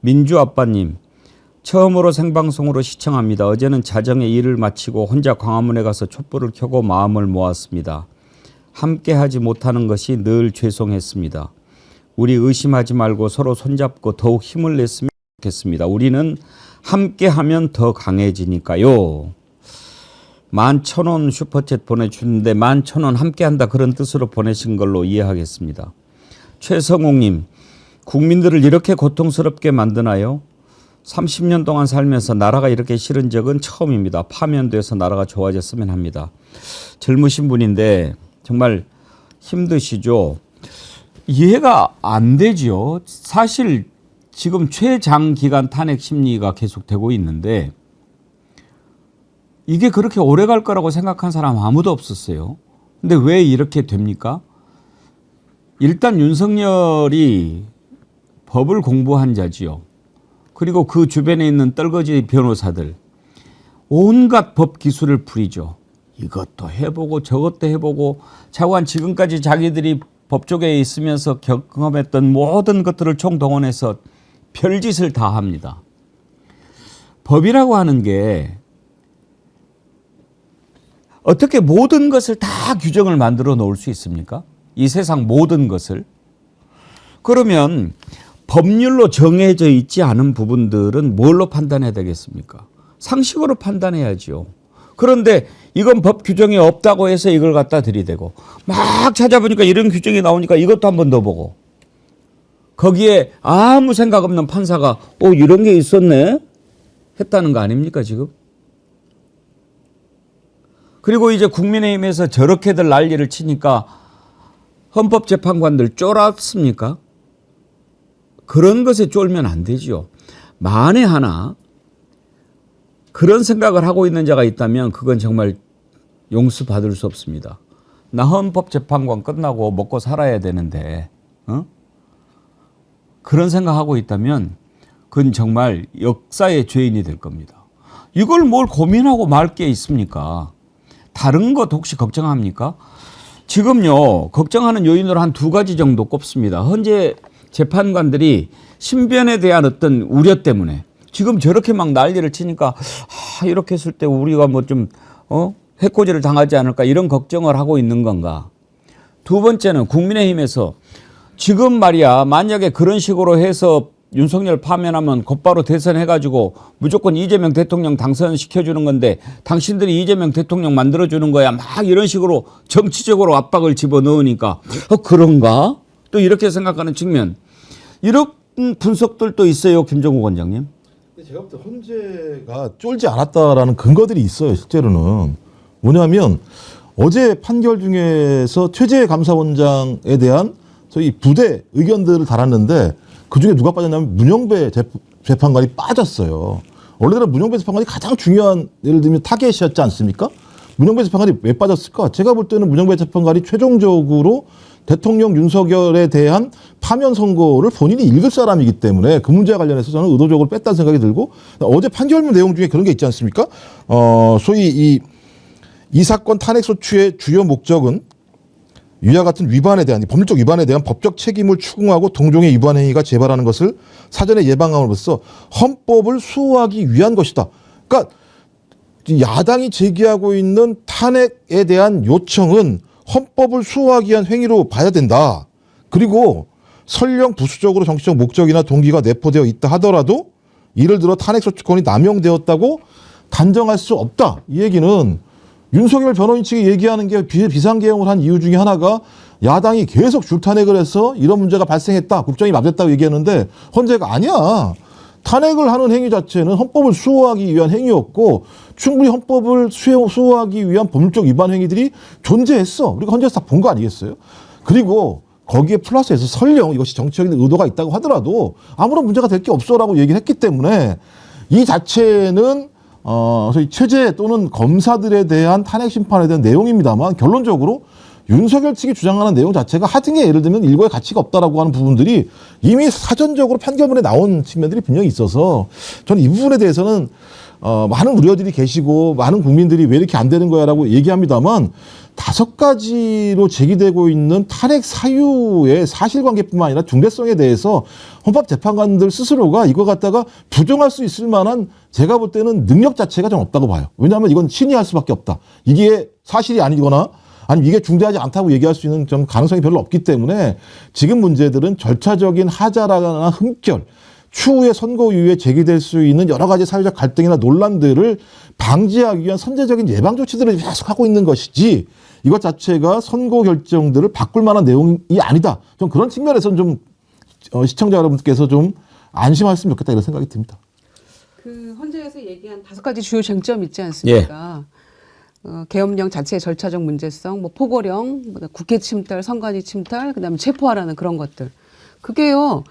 민주아빠님 처음으로 생방송으로 시청합니다. 어제는 자정에 일을 마치고 혼자 광화문에 가서 촛불을 켜고 마음을 모았습니다. 함께하지 못하는 것이 늘 죄송했습니다. 우리 의심하지 말고 서로 손잡고 더욱 힘을 냈으면 좋겠습니다. 우리는 함께하면 더 강해지니까요. 11,000원 슈퍼챗 보내주는데 11,000원 함께한다 그런 뜻으로 보내신 걸로 이해하겠습니다. 최성욱님 국민들을 이렇게 고통스럽게 만드나요? 30년 동안 살면서 나라가 이렇게 싫은 적은 처음입니다. 파면돼서 나라가 좋아졌으면 합니다. 젊으신 분인데 정말 힘드시죠? 이해가 안 되죠. 사실 지금 최장기간 탄핵 심리가 계속되고 있는데 이게 그렇게 오래 갈 거라고 생각한 사람 아무도 없었어요. 근데 왜 이렇게 됩니까? 일단 윤석열이 법을 공부한 자지요. 그리고 그 주변에 있는 떨거지 변호사들 온갖 법 기술을 부리죠. 이것도 해보고 저것도 해보고 차관 지금까지 자기들이 법조계에 있으면서 경험했던 모든 것들을 총동원해서 별짓을 다 합니다. 법이라고 하는 게 어떻게 모든 것을 다 규정을 만들어 놓을 수 있습니까? 이 세상 모든 것을. 그러면 법률로 정해져 있지 않은 부분들은 뭘로 판단해야 되겠습니까? 상식으로 판단해야죠. 그런데 이건 법 규정이 없다고 해서 이걸 갖다 들이대고 막 찾아보니까 이런 규정이 나오니까 이것도 한 번 더 보고 거기에 아무 생각 없는 판사가 이런 게 있었네 했다는 거 아닙니까 지금? 그리고 이제 국민의힘에서 저렇게들 난리를 치니까 헌법재판관들 쫄았습니까? 그런 것에 쫄면 안 되죠. 만에 하나 그런 생각을 하고 있는 자가 있다면 그건 정말 용서받을 수 없습니다. 나 헌법재판관 끝나고 먹고 살아야 되는데 그런 생각하고 있다면 그건 정말 역사의 죄인이 될 겁니다. 이걸 뭘 고민하고 말 게 있습니까? 다른 것 혹시 걱정합니까? 지금요 걱정하는 요인으로 한 2가지 정도 꼽습니다. 현재 재판관들이 신변에 대한 어떤 우려 때문에 지금 저렇게 막 난리를 치니까 이렇게 했을 때 우리가 뭐 좀 해코지를 당하지 않을까 이런 걱정을 하고 있는 건가. 두 번째는 국민의힘에서 지금 말이야 만약에 그런 식으로 해서 윤석열 파면하면 곧바로 대선해가지고 무조건 이재명 대통령 당선시켜주는 건데 당신들이 이재명 대통령 만들어주는 거야. 막 이런 식으로 정치적으로 압박을 집어넣으니까 그런가? 또 이렇게 생각하는 측면. 이런 분석들도 있어요. 김정욱 원장님. 제가 볼 때 헌재가 쫄지 않았다라는 근거들이 있어요. 실제로는. 뭐냐면 어제 판결 중에서 최재 감사원장에 대한 저희 부대 의견들을 달았는데 그중에 누가 빠졌냐면 문영배 재판관이 빠졌어요. 원래는 문영배 재판관이 가장 중요한 예를 들면 타겟이었지 않습니까? 문영배 재판관이 왜 빠졌을까? 제가 볼 때는 문영배 재판관이 최종적으로 대통령 윤석열에 대한 파면 선고를 본인이 읽을 사람이기 때문에 그 문제와 관련해서 저는 의도적으로 뺐다는 생각이 들고 어제 판결문 내용 중에 그런 게 있지 않습니까? 소위 이 사건 탄핵 소추의 주요 목적은 위와 같은 위반에 대한 법률적 위반에 대한 법적 책임을 추궁하고 동종의 위반 행위가 재발하는 것을 사전에 예방함으로써 헌법을 수호하기 위한 것이다. 그러니까 야당이 제기하고 있는 탄핵에 대한 요청은 헌법을 수호하기 위한 행위로 봐야 된다. 그리고 설령 부수적으로 정치적 목적이나 동기가 내포되어 있다 하더라도 예를 들어 탄핵 소추권이 남용되었다고 단정할 수 없다. 이 얘기는 윤석열 변호인 측이 얘기하는 게 비상계엄을 한 이유 중에 하나가 야당이 계속 줄탄핵을 해서 이런 문제가 발생했다. 국정이 맞았다고 얘기했는데 헌재가 아니야. 탄핵을 하는 행위 자체는 헌법을 수호하기 위한 행위였고 충분히 헌법을 수호하기 위한 법률적 위반 행위들이 존재했어. 우리가 헌재에서 다 본 거 아니겠어요? 그리고 거기에 플러스해서 설령 이것이 정치적인 의도가 있다고 하더라도 아무런 문제가 될 게 없어라고 얘기를 했기 때문에 이 자체는 소위 체제 또는 검사들에 대한 탄핵 심판에 대한 내용입니다만 결론적으로 윤석열 측이 주장하는 내용 자체가 하등의 예를 들면 일고의 가치가 없다라고 하는 부분들이 이미 사전적으로 판결문에 나온 측면들이 분명히 있어서 저는 이 부분에 대해서는 많은 우려들이 계시고 많은 국민들이 왜 이렇게 안 되는 거야라고 얘기합니다만 5가지로 제기되고 있는 탄핵 사유의 사실관계뿐만 아니라 중대성에 대해서 헌법재판관들 스스로가 이거 갖다가 부정할 수 있을 만한 제가 볼 때는 능력 자체가 좀 없다고 봐요. 왜냐하면 이건 신의할 수밖에 없다. 이게 사실이 아니거나 아니면 이게 중대하지 않다고 얘기할 수 있는 좀 가능성이 별로 없기 때문에 지금 문제들은 절차적인 하자라나 흠결 추후에 선고 이후에 제기될 수 있는 여러 가지 사회적 갈등이나 논란들을 방지하기 위한 선제적인 예방 조치들을 계속 하고 있는 것이지 이것 자체가 선고 결정들을 바꿀 만한 내용이 아니다. 좀 그런 측면에서는 좀 시청자 여러분께서 좀 안심하셨으면 좋겠다 이런 생각이 듭니다. 그 헌재에서 얘기한 5가지 주요 쟁점 있지 않습니까? 계엄령 자체의 절차적 문제성, 뭐 포고령, 국회 침탈, 선관위 침탈, 그다음에 체포하라는 그런 것들. 그게요.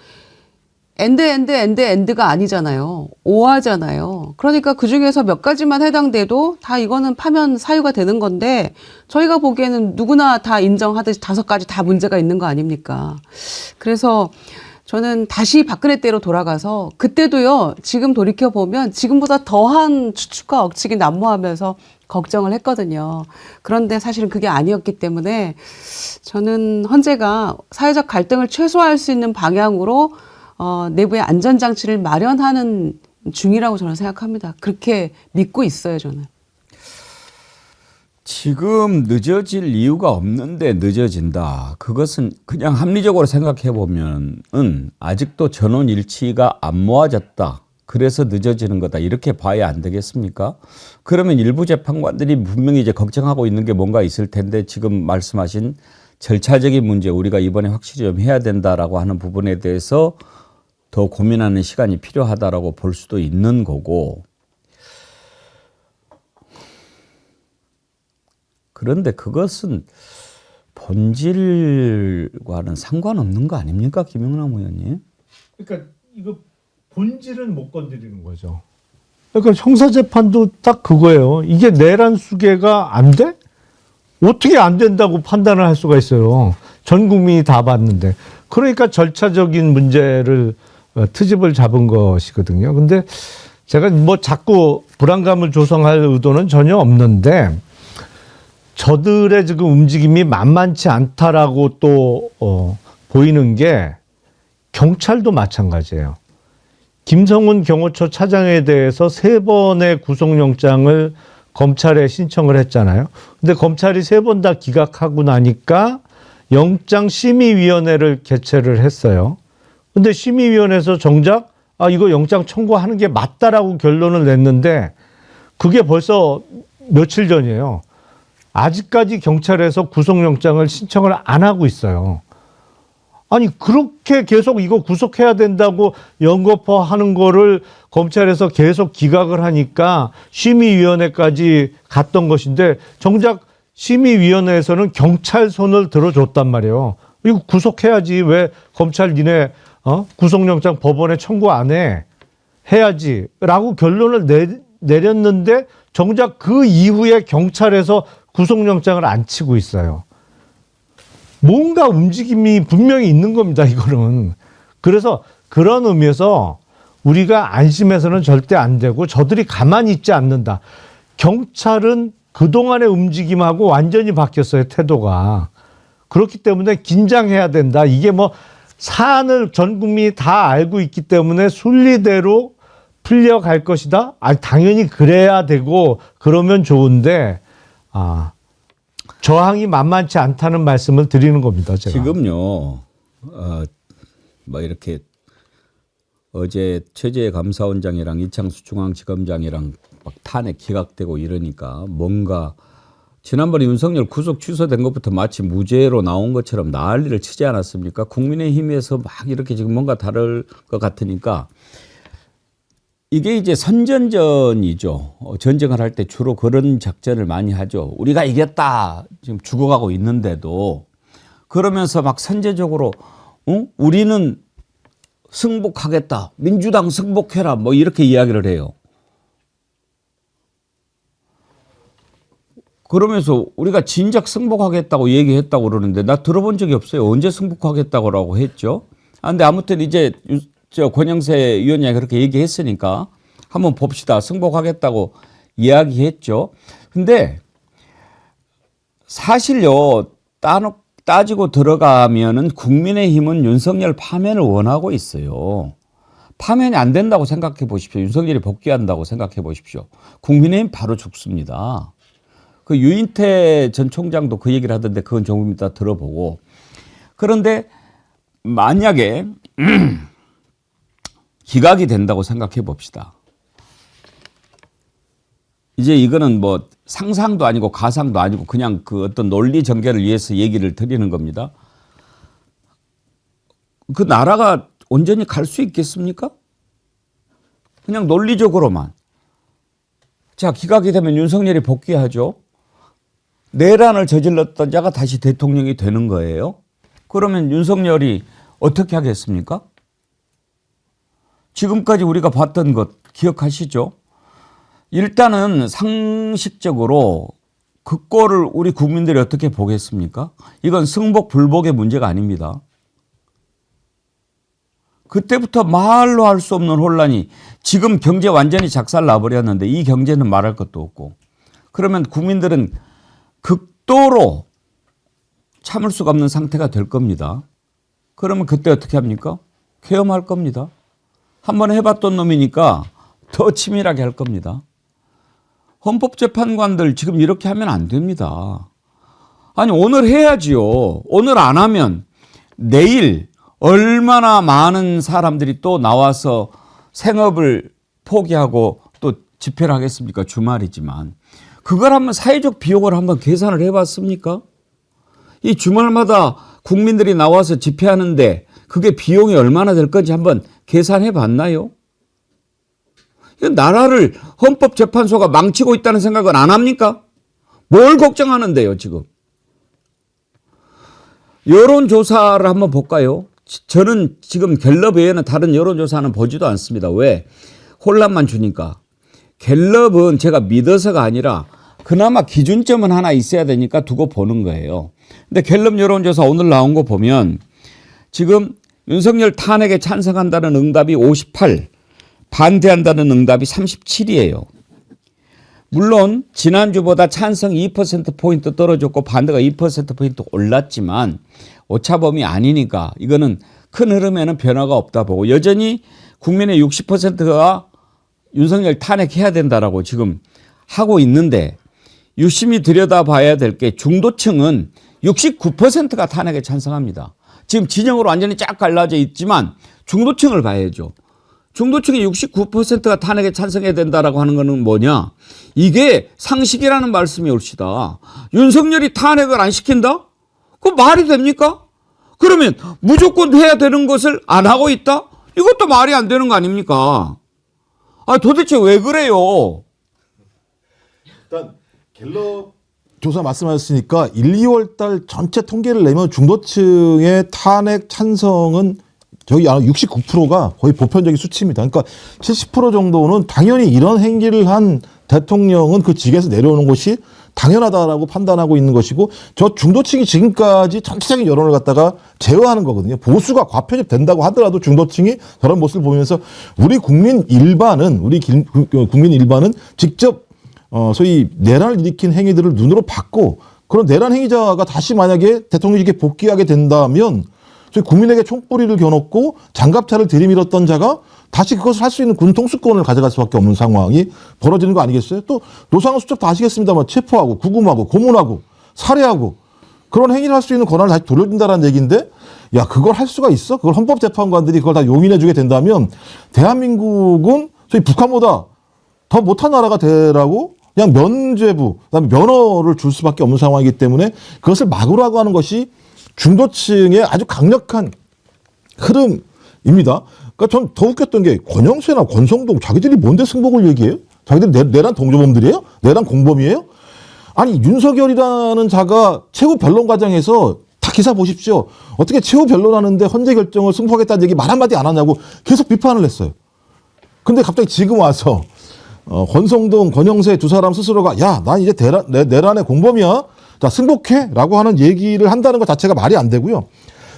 엔드가 아니잖아요. 오하잖아요. 그러니까 그중에서 몇 가지만 해당돼도 다 이거는 파면 사유가 되는 건데 저희가 보기에는 누구나 다 인정하듯이 5가지 다 문제가 있는 거 아닙니까? 그래서 저는 다시 박근혜 때로 돌아가서 그때도요. 지금 돌이켜보면 지금보다 더한 추측과 억측이 난무하면서 걱정을 했거든요. 그런데 사실은 그게 아니었기 때문에 저는 헌재가 사회적 갈등을 최소화할 수 있는 방향으로 내부의 안전장치를 마련하는 중이라고 저는 생각합니다. 그렇게 믿고 있어요, 저는. 지금 늦어질 이유가 없는데 늦어진다. 그것은 그냥 합리적으로 생각해 보면은 아직도 전원 일치가 안 모아졌다. 그래서 늦어지는 거다. 이렇게 봐야 안 되겠습니까? 그러면 일부 재판관들이 분명히 이제 걱정하고 있는 게 뭔가 있을 텐데 지금 말씀하신 절차적인 문제 우리가 이번에 확실히 좀 해야 된다라고 하는 부분에 대해서 더 고민하는 시간이 필요하다라고 볼 수도 있는 거고. 그런데 그것은 본질과는 상관없는 거 아닙니까, 김영남 의원님? 그러니까 이거 본질은 못 건드리는 거죠. 그러니까 형사재판도 딱 그거예요. 이게 내란 수계가 안 돼? 어떻게 안 된다고 판단을 할 수가 있어요. 전 국민이 다 봤는데. 그러니까 절차적인 문제를 트집을 잡은 것이거든요. 근데 제가 뭐 자꾸 불안감을 조성할 의도는 전혀 없는데 저들의 지금 움직임이 만만치 않다라고 또 보이는 게 경찰도 마찬가지예요. 김성훈 경호처 차장에 대해서 3번의 구속영장을 검찰에 신청을 했잖아요. 근데 검찰이 3번 다 기각하고 나니까 영장심의위원회를 개최를 했어요. 근데 심의위원회에서 정작 이거 영장 청구하는 게 맞다라고 결론을 냈는데 그게 벌써 며칠 전이에요. 아직까지 경찰에서 구속영장을 신청을 안 하고 있어요. 아니 그렇게 계속 이거 구속해야 된다고 연거푸하는 거를 검찰에서 계속 기각을 하니까 심의위원회까지 갔던 것인데 정작 심의위원회에서는 경찰 손을 들어줬단 말이에요. 이거 구속해야지. 왜 검찰 니네 구속영장 법원에 청구 안 해? 해야지라고 결론을 내렸는데 정작 그 이후에 경찰에서 구속영장을 안 치고 있어요. 뭔가 움직임이 분명히 있는 겁니다, 이거는. 그래서 그런 의미에서 우리가 안심해서는 절대 안 되고 저들이 가만히 있지 않는다. 경찰은 그동안의 움직임하고 완전히 바뀌었어요, 태도가. 그렇기 때문에 긴장해야 된다. 이게 뭐 사안을 전 국민이 다 알고 있기 때문에 순리대로 풀려갈 것이다. 당연히 그래야 되고 그러면 좋은데 저항이 만만치 않다는 말씀을 드리는 겁니다. 제가. 지금요, 뭐 이렇게 어제 최재 감사원장이랑 이창수 중앙지검장이랑 막 탄핵 기각되고 이러니까 뭔가 지난번에 윤석열 구속 취소된 것부터 마치 무죄로 나온 것처럼 난리를 치지 않았습니까? 국민의힘에서 막 이렇게 지금 뭔가 다를 것 같으니까 이게 이제 선전전이죠. 전쟁을 할 때 주로 그런 작전을 많이 하죠. 우리가 이겼다. 지금 죽어가고 있는데도 그러면서 막 선제적으로 우리는 승복하겠다. 민주당 승복해라. 뭐 이렇게 이야기를 해요. 그러면서 우리가 진작 승복하겠다고 얘기했다고 그러는데 나 들어본 적이 없어요. 언제 승복하겠다고 했죠? 근데 아무튼 이제 권영세 위원장이 그렇게 얘기했으니까 한번 봅시다. 승복하겠다고 이야기했죠. 근데 사실요, 따지고 들어가면은 국민의힘은 윤석열 파면을 원하고 있어요. 파면이 안 된다고 생각해 보십시오. 윤석열이 복귀한다고 생각해 보십시오. 국민의힘 바로 죽습니다. 그 유인태 전 총장도 그 얘기를 하던데 그건 조금 이따 들어보고. 그런데 만약에 기각이 된다고 생각해 봅시다. 이제 이거는 뭐 상상도 아니고 가상도 아니고 그냥 그 어떤 논리 전개를 위해서 얘기를 드리는 겁니다. 그 나라가 온전히 갈 수 있겠습니까? 그냥 논리적으로만. 자, 기각이 되면 윤석열이 복귀하죠. 내란을 저질렀던 자가 다시 대통령이 되는 거예요. 그러면 윤석열이 어떻게 하겠습니까? 지금까지 우리가 봤던 것 기억하시죠? 일단은 상식적으로 그 꼴을 우리 국민들이 어떻게 보겠습니까? 이건 승복 불복의 문제가 아닙니다. 그때부터 말로 할 수 없는 혼란이 지금 경제 완전히 작살 나버렸는데 이 경제는 말할 것도 없고 그러면 국민들은 극도로 참을 수가 없는 상태가 될 겁니다. 그러면 그때 어떻게 합니까? 계엄할 겁니다. 한번 해봤던 놈이니까 더 치밀하게 할 겁니다. 헌법재판관들 지금 이렇게 하면 안 됩니다. 아니 오늘 해야지요. 오늘 안 하면 내일 얼마나 많은 사람들이 또 나와서 생업을 포기하고 또 집회를 하겠습니까? 주말이지만. 그걸 한번 사회적 비용을 한번 계산을 해봤습니까? 이 주말마다 국민들이 나와서 집회하는데 그게 비용이 얼마나 될 건지 한번 계산해 봤나요? 나라를 헌법재판소가 망치고 있다는 생각은 안 합니까? 뭘 걱정하는데요, 지금? 여론조사를 한번 볼까요? 저는 지금 갤럽 외에는 다른 여론조사는 보지도 않습니다. 왜? 혼란만 주니까. 갤럽은 제가 믿어서가 아니라 그나마 기준점은 하나 있어야 되니까 두고 보는 거예요. 근데 갤럽 여론조사 오늘 나온 거 보면 지금 윤석열 탄핵에 찬성한다는 응답이 58, 반대한다는 응답이 37이에요. 물론 지난주보다 찬성 2%포인트 떨어졌고 반대가 2%포인트 올랐지만 오차범위 아니니까 이거는 큰 흐름에는 변화가 없다 보고 여전히 국민의 60%가 윤석열 탄핵해야 된다라고 지금 하고 있는데 유심히 들여다봐야 될 게 중도층은 69%가 탄핵에 찬성합니다. 지금 진영으로 완전히 쫙 갈라져 있지만 중도층을 봐야죠. 중도층이 69%가 탄핵에 찬성해야 된다라고 하는 거는 뭐냐? 이게 상식이라는 말씀이 옳시다. 윤석열이 탄핵을 안 시킨다? 그거 말이 됩니까? 그러면 무조건 해야 되는 것을 안 하고 있다? 이것도 말이 안 되는 거 아닙니까? 아, 도대체 왜 그래요? 일단 갤럽 조사 말씀하셨으니까 1, 2월 달 전체 통계를 내면 중도층의 탄핵 찬성은 저기 69%가 거의 보편적인 수치입니다. 그러니까 70% 정도는 당연히 이런 행위를 한 대통령은 그 직에서 내려오는 것이 당연하다라고 판단하고 있는 것이고, 저 중도층이 지금까지 전체적인 여론을 갖다가 제어하는 거거든요. 보수가 과편입된다고 하더라도 중도층이 저런 모습을 보면서 우리 국민 일반은 직접 소위 내란을 일으킨 행위들을 눈으로 봤고, 그런 내란 행위자가 다시 만약에 대통령에게 복귀하게 된다면 소위 국민에게 총뿌리를 겨눴고 장갑차를 들이밀었던 자가 다시 그것을 할 수 있는 군 통수권을 가져갈 수밖에 없는 상황이 벌어지는 거 아니겠어요? 또 노상훈 수첩 다 아시겠습니다만 체포하고 구금하고 고문하고 살해하고 그런 행위를 할 수 있는 권한을 다시 돌려준다는 얘기인데, 야, 그걸 할 수가 있어? 그걸 헌법재판관들이 그걸 다 용인해주게 된다면 대한민국은 소위 북한보다 더 못한 나라가 되라고 그냥 면죄부, 그다음에 면허를 줄 수밖에 없는 상황이기 때문에 그것을 막으라고 하는 것이 중도층의 아주 강력한 흐름입니다. 그러니까 전 더 웃겼던 게 권영세나 권성동 자기들이 뭔데 승복을 얘기해요? 자기들이 내란 동조범들이에요? 내란 공범이에요? 아니, 윤석열이라는 자가 최후 변론 과정에서 다 기사 보십시오. 어떻게 최후 변론하는데 헌재 결정을 승복하겠다는 얘기 말 한마디 안 하냐고 계속 비판을 했어요. 근데 갑자기 지금 와서 권성동, 권영세 두 사람 스스로가 야, 난 이제 내란의 공범이야. 자, 승복해. 라고 하는 얘기를 한다는 것 자체가 말이 안 되고요.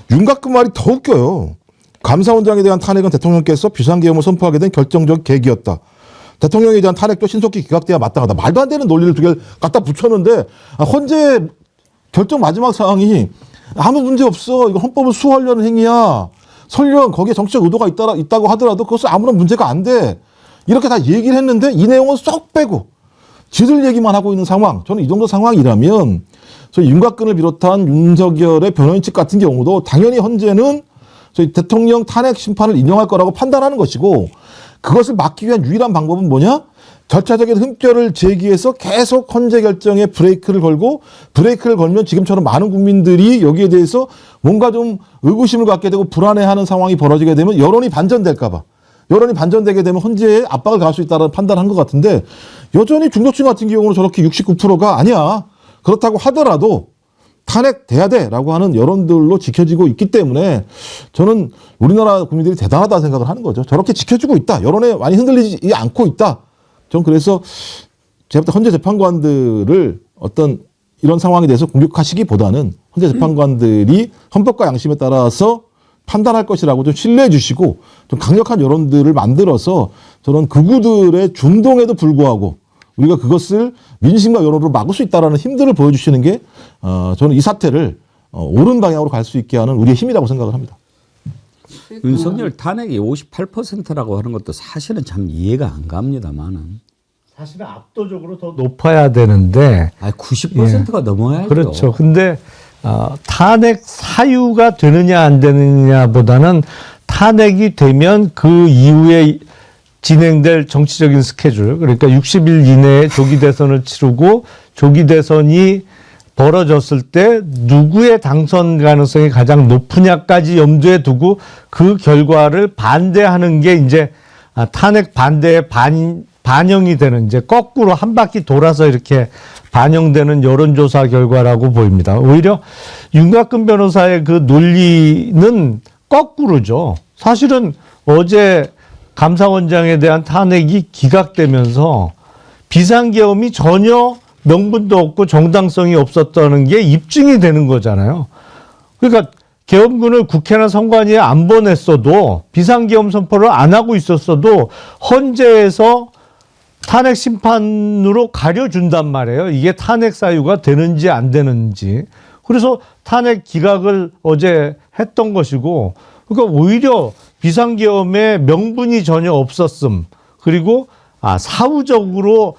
윤곽근 말이 더 웃겨요. 감사원장에 대한 탄핵은 대통령께서 비상계엄을 선포하게 된 결정적 계기였다. 대통령에 대한 탄핵도 신속히 기각돼야 마땅하다. 말도 안 되는 논리를 두 개를 갖다 붙였는데, 헌재 결정 마지막 사항이 아무 문제 없어. 이거 헌법을 수호하려는 행위야. 설령 거기에 정치적 의도가 있다고 하더라도 그것은 아무런 문제가 안 돼. 이렇게 다 얘기를 했는데 이 내용은 쏙 빼고 지들 얘기만 하고 있는 상황. 저는 이 정도 상황이라면 소위 윤곽근을 비롯한 윤석열의 변호인 측 같은 경우도 당연히 헌재는 소위 대통령 탄핵 심판을 인용할 거라고 판단하는 것이고, 그것을 막기 위한 유일한 방법은 뭐냐? 절차적인 흠결을 제기해서 계속 헌재 결정에 브레이크를 걸고, 브레이크를 걸면 지금처럼 많은 국민들이 여기에 대해서 뭔가 좀 의구심을 갖게 되고 불안해하는 상황이 벌어지게 되면 여론이 반전될까 봐. 여론이 반전되게 되면 헌재에 압박을 가할 수 있다는 판단을 한 것 같은데, 여전히 중도층 같은 경우는 저렇게 69%가 아니야. 그렇다고 하더라도 탄핵돼야 돼라고 하는 여론들로 지켜지고 있기 때문에 저는 우리나라 국민들이 대단하다 생각을 하는 거죠. 저렇게 지켜주고 있다. 여론에 많이 흔들리지 않고 있다. 저는 그래서 제가 볼 때 헌재 재판관들을 어떤 이런 상황에 대해서 공격하시기보다는 헌재 재판관들이 헌법과 양심에 따라서 판단할 것이라고 좀 신뢰해 주시고 좀 강력한 여론들을 만들어서 저는 극우들의 중동에도 불구하고 우리가 그것을 민심과 여론으로 막을 수 있다는 힘들을 보여주시는 게 저는 이 사태를 옳은 방향으로 갈 수 있게 하는 우리의 힘이라고 생각을 합니다. 윤석열 탄핵이 58%라고 하는 것도 사실은 참 이해가 안 갑니다만은. 사실은 압도적으로 더 높아야 되는데. 90%가 넘어야죠. 그렇죠. 근데 탄핵 사유가 되느냐 안 되느냐보다는 탄핵이 되면 그 이후에 진행될 정치적인 스케줄, 그러니까 60일 이내에 조기 대선을 치르고 조기 대선이 벌어졌을 때 누구의 당선 가능성이 가장 높으냐까지 염두에 두고 그 결과를 반대하는 게 이제 탄핵 반대의 반영이 되는, 이제 거꾸로 한 바퀴 돌아서 이렇게 반영되는 여론조사 결과라고 보입니다. 오히려 윤곽근 변호사의 그 논리는 거꾸로죠. 사실은 어제 감사원장에 대한 탄핵이 기각되면서 비상계엄이 전혀 명분도 없고 정당성이 없었다는 게 입증이 되는 거잖아요. 그러니까 계엄군을 국회나 선관위에 안 보냈어도, 비상계엄 선포를 안 하고 있었어도 헌재에서 탄핵 심판으로 가려준단 말이에요. 이게 탄핵 사유가 되는지 안 되는지. 그래서 탄핵 기각을 어제 했던 것이고, 그러니까 오히려 비상계엄의 명분이 전혀 없었음, 그리고 사후적으로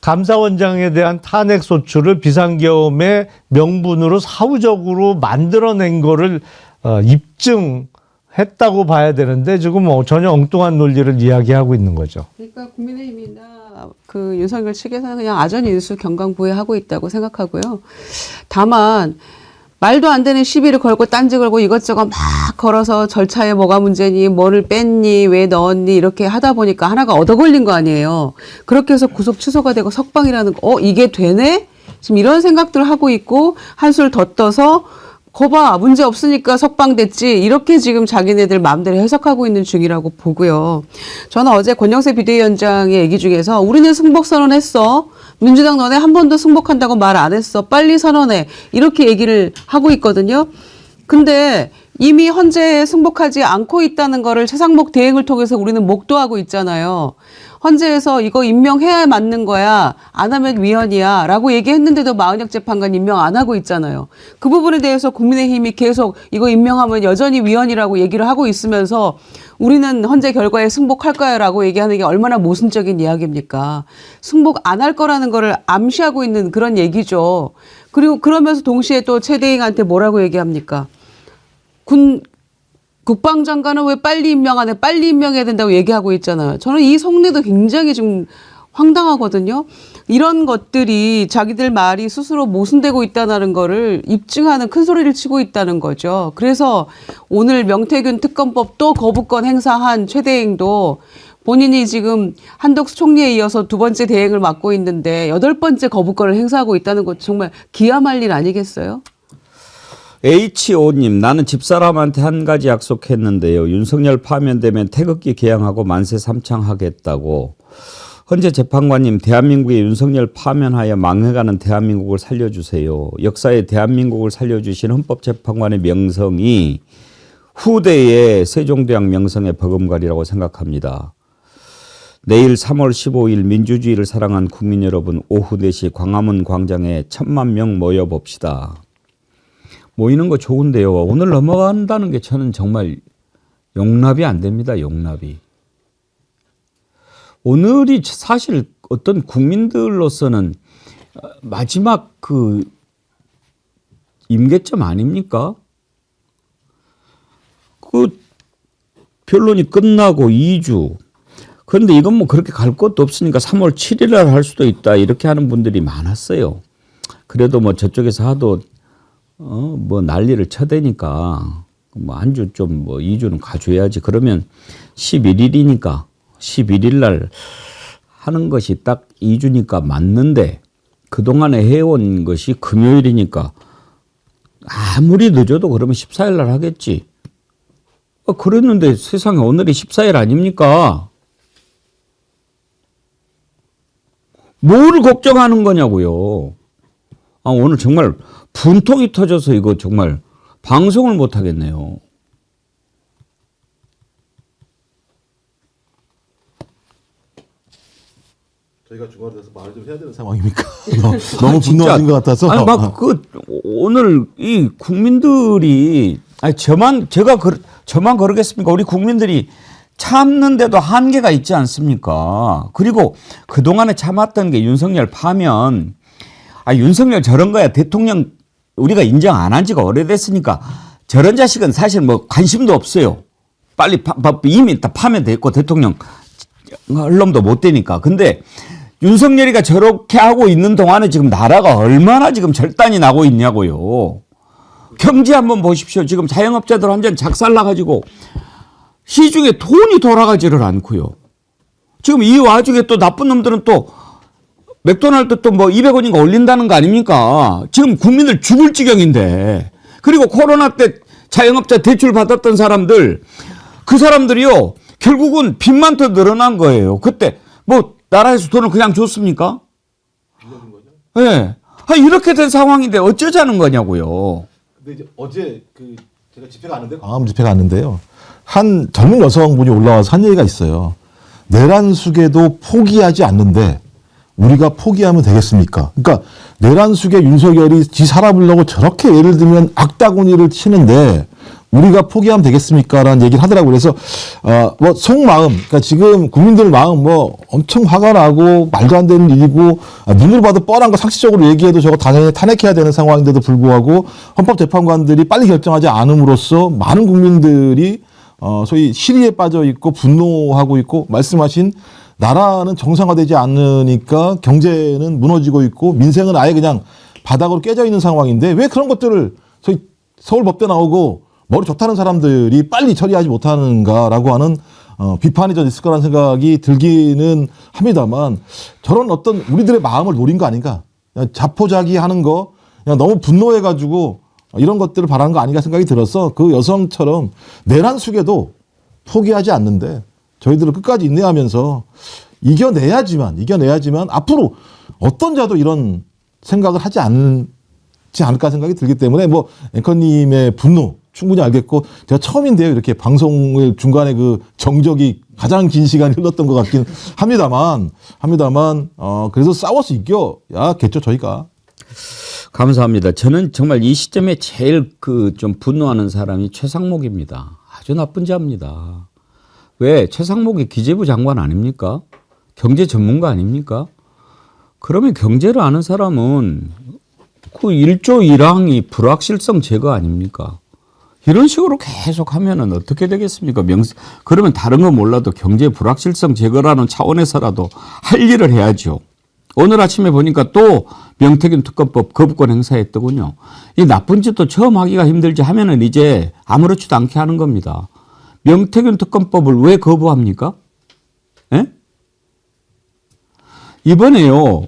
감사원장에 대한 탄핵 소추를 비상계엄의 명분으로 사후적으로 만들어낸 거를 입증했다고 봐야 되는데 지금 전혀 엉뚱한 논리를 이야기하고 있는 거죠. 그러니까 국민의힘이나 그 윤석열 측에서는 그냥 아전인수 경강부회하고 있다고 생각하고요. 다만 말도 안 되는 시비를 걸고 딴지 걸고 이것저것 막 걸어서 절차에 뭐가 문제니 뭐를 뺐니 왜 넣었니 이렇게 하다 보니까 하나가 얻어 걸린 거 아니에요. 그렇게 해서 구속 취소가 되고 석방이라는 거 이게 되네? 지금 이런 생각들을 하고 있고 한술 더 떠서 거봐 문제 없으니까 석방됐지 이렇게 지금 자기네들 마음대로 해석하고 있는 중이라고 보고요. 저는 어제 권영세 비대위원장의 얘기 중에서 우리는 승복 선언했어. 민주당 너네 한 번도 승복한다고 말 안 했어. 빨리 선언해. 이렇게 얘기를 하고 있거든요. 근데 이미 헌재에 승복하지 않고 있다는 거를 최상목 대행을 통해서 우리는 목도하고 있잖아요. 헌재에서 이거 임명해야 맞는 거야. 안 하면 위헌이야. 라고 얘기했는데도 마은혁 재판관 임명 안 하고 있잖아요. 그 부분에 대해서 국민의힘이 계속 이거 임명하면 여전히 위헌이라고 얘기를 하고 있으면서 우리는 헌재 결과에 승복할 거야 라고 얘기하는 게 얼마나 모순적인 이야기입니까? 승복 안 할 거라는 거를 암시하고 있는 그런 얘기죠. 그리고 그러면서 동시에 또 최 대행한테 뭐라고 얘기합니까? 국방장관은 왜 빨리 임명 안 해? 빨리 임명해야 된다고 얘기하고 있잖아요. 저는 이 속내도 굉장히 좀 황당하거든요. 이런 것들이 자기들 말이 스스로 모순되고 있다는 거를 입증하는 큰 소리를 치고 있다는 거죠. 그래서 오늘 명태균 특검법 또 거부권 행사한 최 대행도 본인이 지금 한덕수 총리에 이어서 두 번째 대행을 맡고 있는데 8번째 거부권을 행사하고 있다는 것 정말 기함할 일 아니겠어요? H.O.님, 나는 집사람한테 한 가지 약속했는데요. 윤석열 파면되면 태극기 개양하고 만세 삼창하겠다고. 헌재 재판관님, 대한민국의 윤석열 파면하여 망해가는 대한민국을 살려주세요. 역사의 대한민국을 살려주신 헌법재판관의 명성이 후대의 세종대왕 명성의 버금가리라고 생각합니다. 내일 3월 15일 민주주의를 사랑한 국민 여러분, 오후 4시 광화문 광장에 1000만 명 모여봅시다. 모이는 거 좋은데요. 오늘 넘어간다는 게 저는 정말 용납이 안 됩니다. 용납이. 오늘이 사실 어떤 국민들로서는 마지막 그 임계점 아닙니까? 그 변론이 끝나고 2주. 그런데 이건 뭐 그렇게 갈 것도 없으니까 3월 7일 날 할 수도 있다. 이렇게 하는 분들이 많았어요. 그래도 뭐 저쪽에서 하도 뭐 난리를 쳐대니까 뭐 한 주 좀 뭐 2주는 가줘야지. 그러면 11일이니까 11일 날 하는 것이 딱 2주니까 맞는데 그동안에 해온 것이 금요일이니까 아무리 늦어도 그러면 14일 날 하겠지. 그랬는데 세상에 오늘이 14일 아닙니까? 뭘 걱정하는 거냐고요. 오늘 정말 분통이 터져서 이거 정말 방송을 못 하겠네요. 저희가 중간에 돼서 말을 좀 해야 되는 상황입니까? 너무 분노하신 것 같아서. 아니 막 오늘 이 국민들이 저만 그러겠습니까? 우리 국민들이 참는데도 한계가 있지 않습니까? 그리고 그동안에 참았던 게 윤석열 파면 윤석열 저런 거야 대통령 우리가 인정 안 한 지가 오래됐으니까 저런 자식은 사실 뭐 관심도 없어요. 빨리 이미 다 파면됐고 대통령 할 놈도 못 되니까. 근데 윤석열이가 저렇게 하고 있는 동안에 지금 나라가 얼마나 지금 절단이 나고 있냐고요. 경제 한번 보십시오. 지금 자영업자들 완전 작살나가지고 시중에 돈이 돌아가지를 않고요. 지금 이 와중에 또 나쁜 놈들은 또 맥도날드 또 뭐 200원인가 올린다는 거 아닙니까? 지금 국민들 죽을 지경인데. 그리고 코로나 때 자영업자 대출 받았던 사람들, 그 사람들이요, 결국은 빚만 더 늘어난 거예요. 그때 뭐 나라에서 돈을 그냥 줬습니까? 예. 네. 이렇게 된 상황인데 어쩌자는 거냐고요. 근데 이제 어제 제가 집회가 왔는데 광화문 집회가 왔는데요. 한 젊은 여성분이 올라와서 한 얘기가 있어요. 내란숙에도 포기하지 않는데 우리가 포기하면 되겠습니까? 그러니까 내란숙에 윤석열이 지 살아보려고 저렇게 예를 들면 악다구니를 치는데 우리가 포기하면 되겠습니까라는 얘기를 하더라고요. 그래서 뭐 속마음, 그러니까 지금 국민들 마음 뭐 엄청 화가 나고 말도 안 되는 일이고 눈으로 봐도 뻔한 거 상식적으로 얘기해도 저거 당연히 탄핵해야 되는 상황인데도 불구하고 헌법재판관들이 빨리 결정하지 않음으로써 많은 국민들이 소위 시리에 빠져 있고 분노하고 있고 말씀하신 나라는 정상화되지 않으니까 경제는 무너지고 있고 민생은 아예 그냥 바닥으로 깨져 있는 상황인데 왜 그런 것들을 소위 서울법대 나오고 머리 좋다는 사람들이 빨리 처리하지 못하는가라고 하는 비판이 좀 있을 거라는 생각이 들기는 합니다만 저런 어떤 우리들의 마음을 노린 거 아닌가. 그냥 자포자기하는 거 그냥 너무 분노해가지고 이런 것들을 바라는 거 아닌가 생각이 들어서 그 여성처럼 내란 숙에도 포기하지 않는데 저희들은 끝까지 인내하면서 이겨내야지만 앞으로 어떤 자도 이런 생각을 하지 않을까 생각이 들기 때문에 뭐 앵커님의 분노 충분히 알겠고 제가 처음인데요 이렇게 방송을 중간에 그 정적이 가장 긴 시간이 흘렀던 것 같긴 합니다만 그래서 싸워서 이겨야겠죠 저희가. 감사합니다. 저는 정말 이 시점에 제일 좀 분노하는 사람이 최상목입니다. 아주 나쁜 자입니다. 왜? 최상목이 기재부 장관 아닙니까? 경제 전문가 아닙니까? 그러면 경제를 아는 사람은 그 1조 1항이 불확실성 제거 아닙니까? 이런 식으로 계속 하면은 어떻게 되겠습니까? 그러면 다른 거 몰라도 경제 불확실성 제거라는 차원에서라도 할 일을 해야죠. 오늘 아침에 보니까 또 명태균 특검법 거부권 행사했더군요. 이 나쁜 짓도 처음 하기가 힘들지 하면은 이제 아무렇지도 않게 하는 겁니다. 명태균 특검법을 왜 거부합니까? 예? 이번에요.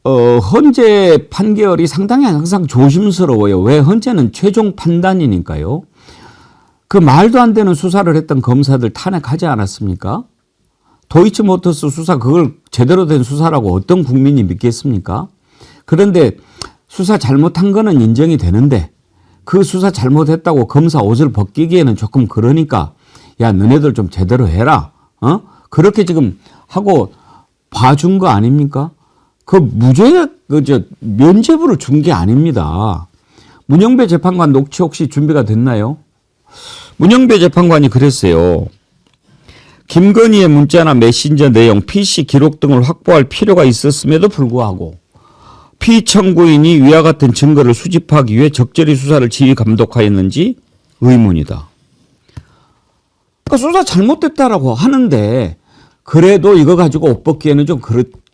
헌재 판결이 상당히 항상 조심스러워요. 왜? 헌재는 최종 판단이니까요. 그 말도 안 되는 수사를 했던 검사들 탄핵하지 않았습니까? 도이치모터스 수사 그걸 제대로 된 수사라고 어떤 국민이 믿겠습니까? 그런데 수사 잘못한 거는 인정이 되는데 그 수사 잘못했다고 검사 옷을 벗기기에는 조금 그러니까 야 너네들 좀 제대로 해라. 그렇게 지금 하고 봐준 거 아닙니까? 그 면죄부를 준 게 아닙니다. 문영배 재판관 녹취 혹시 준비가 됐나요? 문영배 재판관이 그랬어요. 김건희의 문자나 메신저 내용, PC 기록 등을 확보할 필요가 있었음에도 불구하고 피청구인이 위와 같은 증거를 수집하기 위해 적절히 수사를 지휘 감독하였는지 의문이다. 그러니까 수사 잘못됐다라고 하는데 그래도 이거 가지고 옷 벗기에는 좀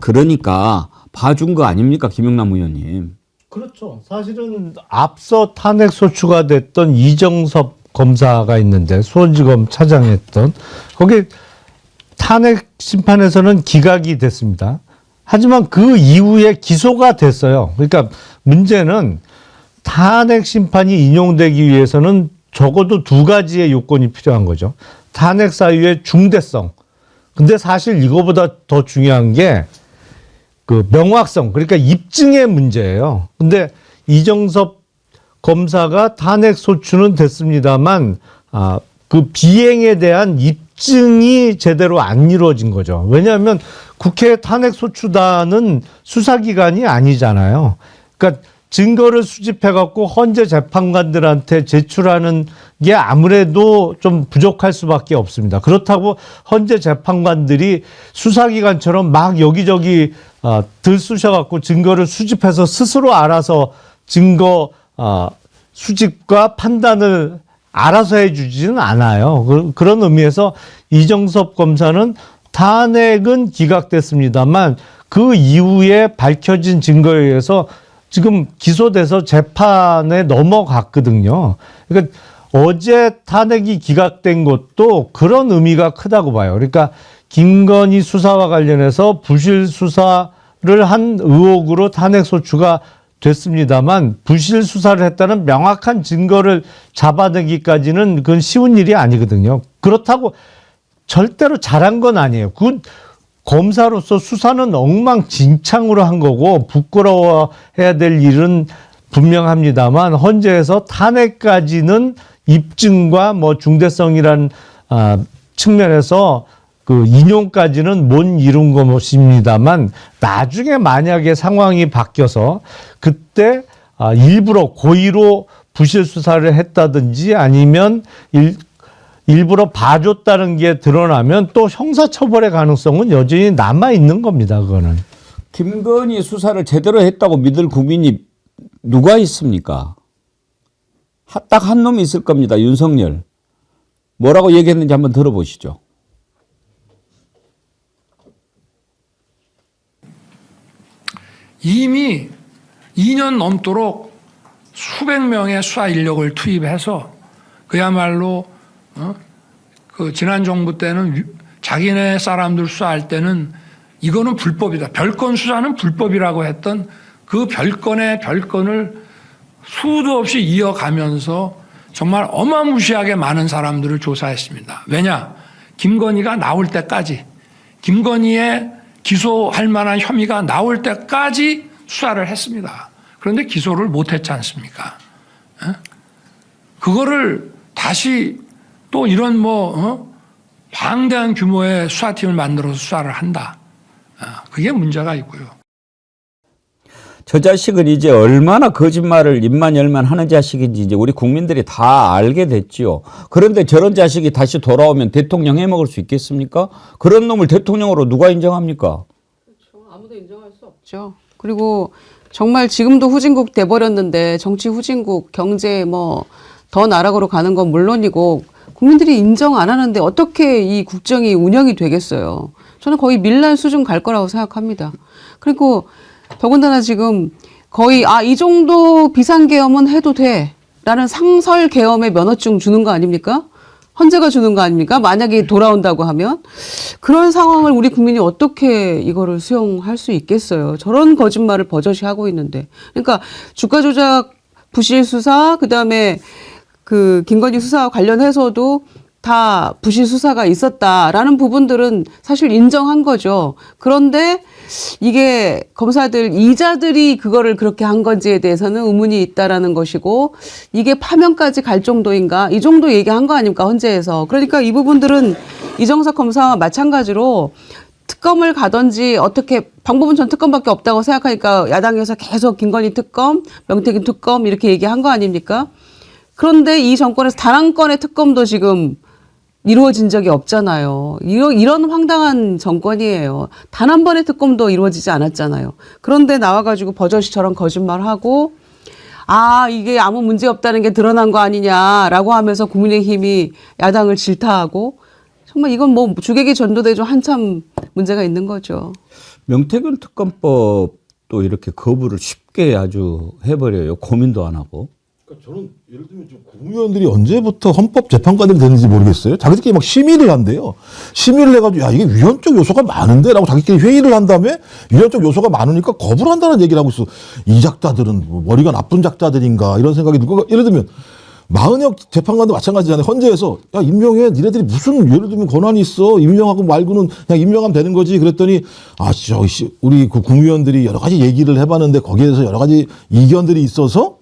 그러니까 봐준 거 아닙니까, 김영남 의원님? 그렇죠. 사실은 앞서 탄핵 소추가 됐던 이정섭 검사가 있는데 수원지검 차장했던 거기 탄핵 심판에서는 기각이 됐습니다. 하지만 그 이후에 기소가 됐어요. 그러니까 문제는 탄핵 심판이 인용되기 위해서는 적어도 두 가지의 요건이 필요한 거죠. 탄핵 사유의 중대성. 근데 사실 이거보다 더 중요한 게 그 명확성, 그러니까 입증의 문제예요. 근데 이정섭 검사가 탄핵 소추는 됐습니다만 그 비행에 대한 입증이 제대로 안 이루어진 거죠. 왜냐하면 국회 탄핵 소추단은 수사기관이 아니잖아요. 그러니까 증거를 수집해갖고 헌재 재판관들한테 제출하는 게 아무래도 좀 부족할 수밖에 없습니다. 그렇다고 헌재 재판관들이 수사기관처럼 막 여기저기 들쑤셔갖고 증거를 수집해서 스스로 알아서 증거 수집과 판단을 알아서 해주지는 않아요. 그런 의미에서 이정섭 검사는 탄핵은 기각됐습니다만 그 이후에 밝혀진 증거에 의해서 지금 기소돼서 재판에 넘어갔거든요. 그러니까 어제 탄핵이 기각된 것도 그런 의미가 크다고 봐요. 그러니까 김건희 수사와 관련해서 부실 수사를 한 의혹으로 탄핵 소추가 됐습니다만 부실 수사를 했다는 명확한 증거를 잡아내기까지는 그건 쉬운 일이 아니거든요. 그렇다고 절대로 잘한 건 아니에요. 그 검사로서 수사는 엉망진창으로 한 거고 부끄러워해야 될 일은 분명합니다만 헌재에서 탄핵까지는 입증과 뭐 중대성이란 측면에서 그 인용까지는 못 이룬 것입니다만 나중에 만약에 상황이 바뀌어서 그때 일부러 고의로 부실 수사를 했다든지 아니면 일부러 봐줬다는 게 드러나면 또 형사처벌의 가능성은 여전히 남아 있는 겁니다. 그거는. 김건희 수사를 제대로 했다고 믿을 국민이 누가 있습니까? 딱 한 놈이 있을 겁니다. 윤석열. 뭐라고 얘기했는지 한번 들어보시죠. 이미 2년 넘도록 수백 명의 수사 인력을 투입해서 그야말로 그 지난 정부 때는 자기네 사람들 수사할 때는 이거는 불법이다. 별건 수사는 불법이라고 했던 그 별건의 별건을 수도 없이 이어가면서 정말 어마무시하게 많은 사람들을 조사했습니다. 왜냐? 김건희가 나올 때까지, 김건희의 기소할 만한 혐의가 나올 때까지 수사를 했습니다. 그런데 기소를 못했지 않습니까? 그거를 다시 또 이런 방대한 규모의 수사팀을 만들어서 수사를 한다. 그게 문제가 있고요. 저 자식은 이제 얼마나 거짓말을 입만 열만 하는 자식인지 이제 우리 국민들이 다 알게 됐지요. 그런데 저런 자식이 다시 돌아오면 대통령 해먹을 수 있겠습니까? 그런 놈을 대통령으로 누가 인정합니까? 그렇죠. 아무도 인정할 수 없죠. 그리고 정말 지금도 후진국 돼버렸는데 정치 후진국, 경제 더 나락으로 가는 건 물론이고 국민들이 인정 안 하는데 어떻게 이 국정이 운영이 되겠어요. 저는 거의 밀란 수준 갈 거라고 생각합니다. 그리고 더군다나 지금 거의 이 정도 비상계엄은 해도 돼 라는 상설계엄의 면허증 주는 거 아닙니까? 헌재가 주는 거 아닙니까? 만약에 돌아온다고 하면 그런 상황을 우리 국민이 어떻게 이거를 수용할 수 있겠어요. 저런 거짓말을 버젓이 하고 있는데. 그러니까 주가 조작 부실 수사 그다음에 그 김건희 수사와 관련해서도 다 부실 수사가 있었다라는 부분들은 사실 인정한 거죠. 그런데 이게 검사들 이자들이 그거를 그렇게 한 건지에 대해서는 의문이 있다라는 것이고 이게 파면까지 갈 정도인가 이 정도 얘기한 거 아닙니까 헌재에서. 그러니까 이 부분들은 이정석 검사와 마찬가지로 특검을 가든지 어떻게 방법은 전 특검밖에 없다고 생각하니까 야당에서 계속 김건희 특검, 명태균 특검 이렇게 얘기한 거 아닙니까? 그런데 이 정권에서 단 한 건의 특검도 지금 이루어진 적이 없잖아요. 이런 황당한 정권이에요. 단 한 번의 특검도 이루어지지 않았잖아요. 그런데 나와가지고 버젓이 저런 거짓말하고 이게 아무 문제 없다는 게 드러난 거 아니냐라고 하면서 국민의힘이 야당을 질타하고 정말 이건 주객이 전도되죠. 한참 문제가 있는 거죠. 명태균 특검법도 이렇게 거부를 쉽게 아주 해버려요. 고민도 안 하고. 그러니까 저는 예를 들면 지금 국무위원들이 언제부터 헌법재판관들이 됐는지 모르겠어요. 자기들끼리 막 심의를 한대요. 심의를 해가지고 이게 위헌적 요소가 많은데라고 자기들끼리 회의를 한 다음에 위헌적 요소가 많으니까 거부를 한다는 얘기를 하고 있어. 이 작자들은 머리가 나쁜 작자들인가 이런 생각이 들고 예를 들면 마은혁 재판관도 마찬가지잖아요. 헌재에서 임명해 니네들이 무슨 예를 들면 권한이 있어 임명하고 말고는 그냥 임명하면 되는 거지 그랬더니 우리 그 국무위원들이 여러 가지 얘기를 해봤는데 거기에 대해서 여러 가지 이견들이 있어서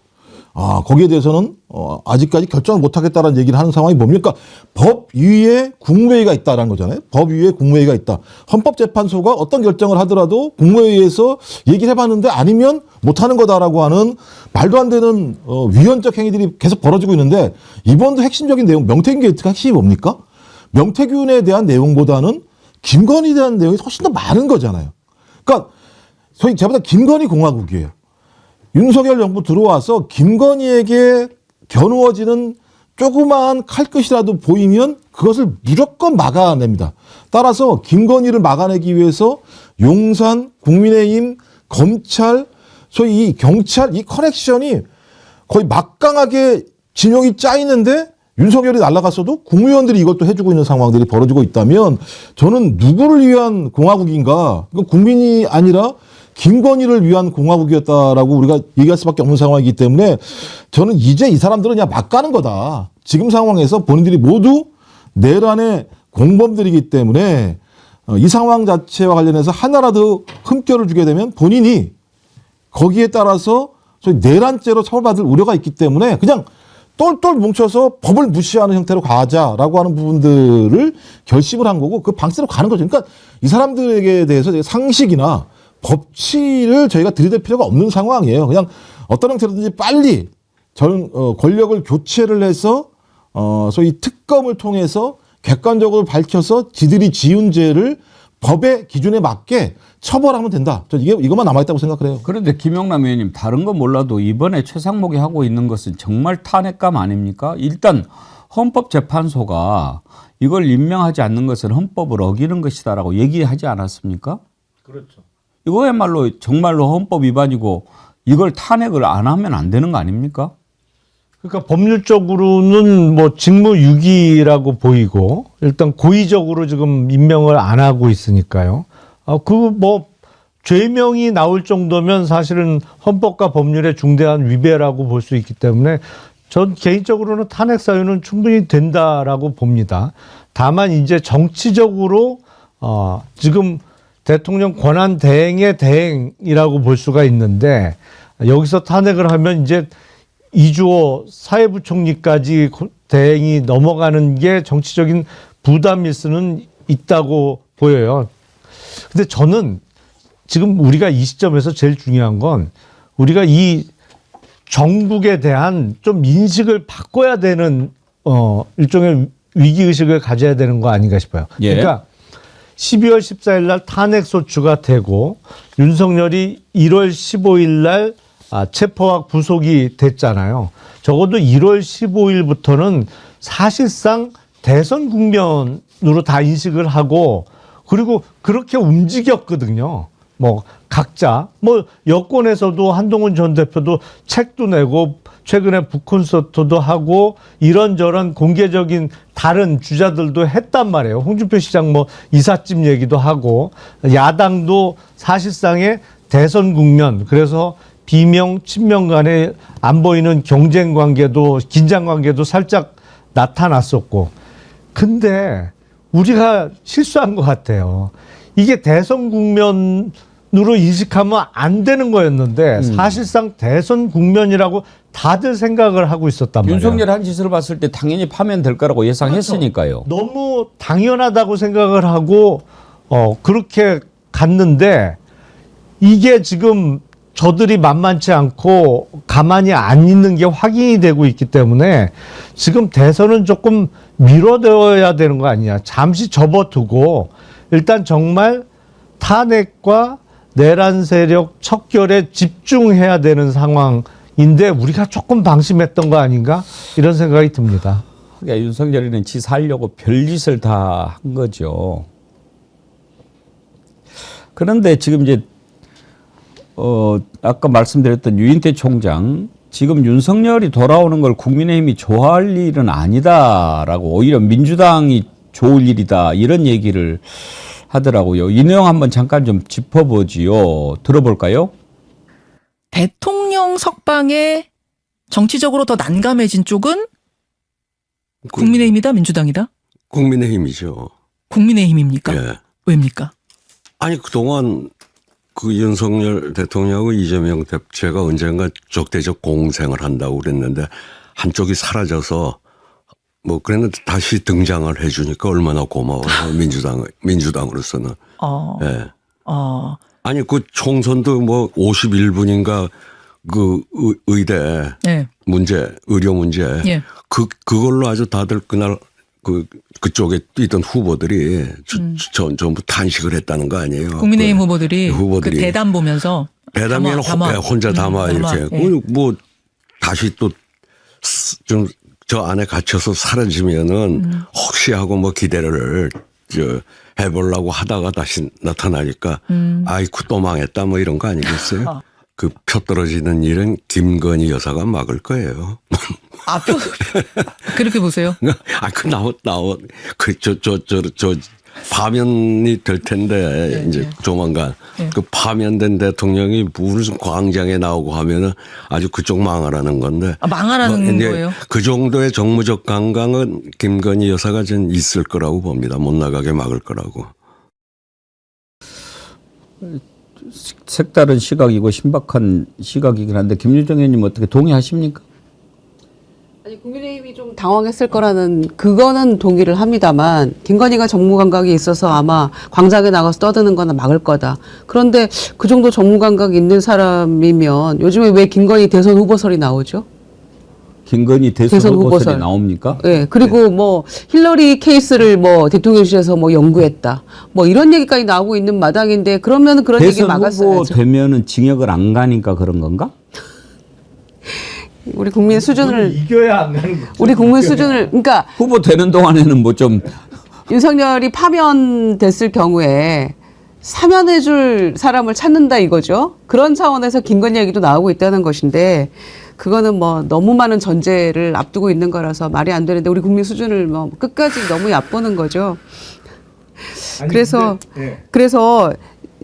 거기에 대해서는 아직까지 결정을 못하겠다라는 얘기를 하는 상황이 뭡니까? 법 위에 국무회의가 있다라는 거잖아요. 법 위에 국무회의가 있다. 헌법재판소가 어떤 결정을 하더라도 국무회의에서 얘기를 해봤는데 아니면 못하는 거다라고 하는 말도 안 되는 위헌적 행위들이 계속 벌어지고 있는데 이번도 핵심적인 내용 명태균 게이트가 핵심이 뭡니까? 명태균에 대한 내용보다는 김건희에 대한 내용이 훨씬 더 많은 거잖아요. 그러니까 소위 제보다 김건희 공화국이에요. 윤석열 정부 들어와서 김건희에게 겨누어지는 조그마한 칼끝이라도 보이면 그것을 무조건 막아냅니다. 따라서 김건희를 막아내기 위해서 용산, 국민의힘, 검찰, 소위 이 경찰 이 커넥션이 거의 막강하게 진영이 짜이는데 윤석열이 날아갔어도 국무위원들이 이것도 해주고 있는 상황들이 벌어지고 있다면 저는 누구를 위한 공화국인가? 국민이 아니라 김건희를 위한 공화국이었다라고 우리가 얘기할 수밖에 없는 상황이기 때문에 저는 이제 이 사람들은 그냥 막 가는 거다. 지금 상황에서 본인들이 모두 내란의 공범들이기 때문에 이 상황 자체와 관련해서 하나라도 흠결을 주게 되면 본인이 거기에 따라서 소위 내란죄로 처벌받을 우려가 있기 때문에 그냥 똘똘 뭉쳐서 법을 무시하는 형태로 가자라고 하는 부분들을 결심을 한 거고 그 방식으로 가는 거죠. 그러니까 이 사람들에게 대해서 상식이나 법치를 저희가 들이댈 필요가 없는 상황이에요. 그냥 어떤 형태로든지 빨리 권력을 교체를 해서 소위 특검을 통해서 객관적으로 밝혀서 지들이 지은 죄를 법의 기준에 맞게 처벌하면 된다. 저 이것만 남아있다고 생각을 해요. 그런데 김영남 의원님, 다른 건 몰라도 이번에 최상목이 하고 있는 것은 정말 탄핵감 아닙니까? 일단 헌법재판소가 이걸 임명하지 않는 것은 헌법을 어기는 것이다라고 얘기하지 않았습니까? 그렇죠. 이거야말로 정말로 헌법 위반이고 이걸 탄핵을 안 하면 안 되는 거 아닙니까? 그러니까 법률적으로는 뭐 직무유기라고 보이고 일단 고의적으로 지금 임명을 안 하고 있으니까요. 그 뭐 죄명이 나올 정도면 사실은 헌법과 법률의 중대한 위배라고 볼 수 있기 때문에 전 개인적으로는 탄핵 사유는 충분히 된다라고 봅니다. 다만 이제 정치적으로 지금 대통령 권한 대행의 대행이라고 볼 수가 있는데 여기서 탄핵을 하면 이제 이주호 사회부총리까지 대행이 넘어가는 게 정치적인 부담일 수는 있다고 보여요. 근데 저는 지금 우리가 이 시점에서 제일 중요한 건 우리가 이 정국에 대한 좀 인식을 바꿔야 되는 일종의 위기의식을 가져야 되는 거 아닌가 싶어요. 예. 그러니까 12월 14일 날 탄핵 소추가 되고 윤석열이 1월 15일 날 체포와 구속이 됐잖아요. 적어도 1월 15일부터는 사실상 대선 국면으로 다 인식을 하고 그리고 그렇게 움직였거든요. 뭐 각자 뭐 여권에서도 한동훈 전 대표도 책도 내고 최근에 북콘서트도 하고 이런저런 공개적인 다른 주자들도 했단 말이에요. 홍준표 시장 뭐 이삿짐 얘기도 하고 야당도 사실상의 대선 국면 그래서 비명 친명 간에 안 보이는 경쟁 관계도 긴장 관계도 살짝 나타났었고 근데 우리가 실수한 것 같아요. 이게 대선 국면으로 인식하면 안 되는 거였는데 사실상 대선 국면이라고 다들 생각을 하고 있었단 말이에요. 윤석열 한 짓을 봤을 때 당연히 파면될 거라고 예상했으니까요. 그렇죠. 너무 당연하다고 생각을 하고 그렇게 갔는데 이게 지금 저들이 만만치 않고 가만히 안 있는 게 확인이 되고 있기 때문에 지금 대선은 조금 미뤄둬야 되는 거 아니냐. 잠시 접어두고 일단 정말 탄핵과 내란 세력 척결에 집중해야 되는 상황인데 우리가 조금 방심했던 거 아닌가 이런 생각이 듭니다. 그러니까 윤석열이는 지 살려고 별짓을 다 한 거죠. 그런데 지금 이제 아까 말씀드렸던 유인태 총장 지금 윤석열이 돌아오는 걸 국민의힘이 좋아할 일은 아니다라고 오히려 민주당이 좋을 일이다 이런 얘기를 하더라고요. 이 내용 한번 잠깐 좀 짚어보지요. 들어볼까요? 대통령 석방에 정치적으로 더 난감해진 쪽은 국민의힘이다, 민주당이다? 국민의힘이죠. 국민의힘입니까? 예. 왜입니까? 아니 그동안 그 윤석열 대통령하고 이재명 대표가 언젠가 적대적 공생을 한다고 그랬는데 한쪽이 사라져서 뭐 그랬는데 다시 등장을 해주니까 얼마나 고마워요. 민주당으로서는. 예. 아니 그 총선도 뭐 51분인가 그 의대 네. 문제, 의료 문제 예. 그걸로 아주 다들 그날 그쪽에 뛰던 후보들이 전부 탄식을 했다는 거 아니에요. 국민의힘 후보들이 그 후보들이 대담 보면서 대담에는 혼자 담아 이렇게 예. 뭐 다시 또 좀 저 안에 갇혀서 사라지면은 혹시 하고 뭐 기대를 해보려고 하다가 다시 나타나니까 아이쿠 또 망했다 뭐 이런 거 아니겠어요? 그 표 떨어지는 일은 김건희 여사가 막을 거예요. 그렇게 보세요. 파면이 될 텐데, 이제 조만간. 그 파면된 대통령이 무슨 광장에 나오고 하면은 아주 그쪽 망하라는 건데. 망하라는 거예요? 그 정도의 정무적 강강은 김건희 여사가 전 있을 거라고 봅니다. 못 나가게 막을 거라고. 색다른 시각이고 신박한 시각이긴 한데 김유정 의원님 어떻게 동의하십니까? 아니 국민의힘이 좀 당황했을 거라는 그거는 동의를 합니다만 김건희가 정무 감각이 있어서 아마 광장에 나가서 떠드는 거나 막을 거다. 그런데 그 정도 정무 감각 있는 사람이면 요즘에 왜 김건희 대선 후보설이 나오죠? 김건희 대선 대선 후보설이 후보설. 나옵니까? 예. 그리고 뭐 힐러리 케이스를 뭐 대통령실에서 뭐 연구했다. 뭐 이런 얘기까지 나오고 있는 마당인데 그러면 그런 얘기 대선 후보 막았어야죠. 되면은 징역을 안 가니까 그런 건가? 우리 국민 수준을 이겨야 안 가는 거죠. 우리 국민 수준을 그러니까 후보 되는 동안에는 뭐 좀 윤석열이 파면됐을 경우에 사면해줄 사람을 찾는다 이거죠. 그런 차원에서 김건희 얘기도 나오고 있다는 것인데 그거는 뭐 너무 많은 전제를 앞두고 있는 거라서 말이 안 되는데 우리 국민 수준을 뭐 끝까지 너무 얕보는 거죠. 그래서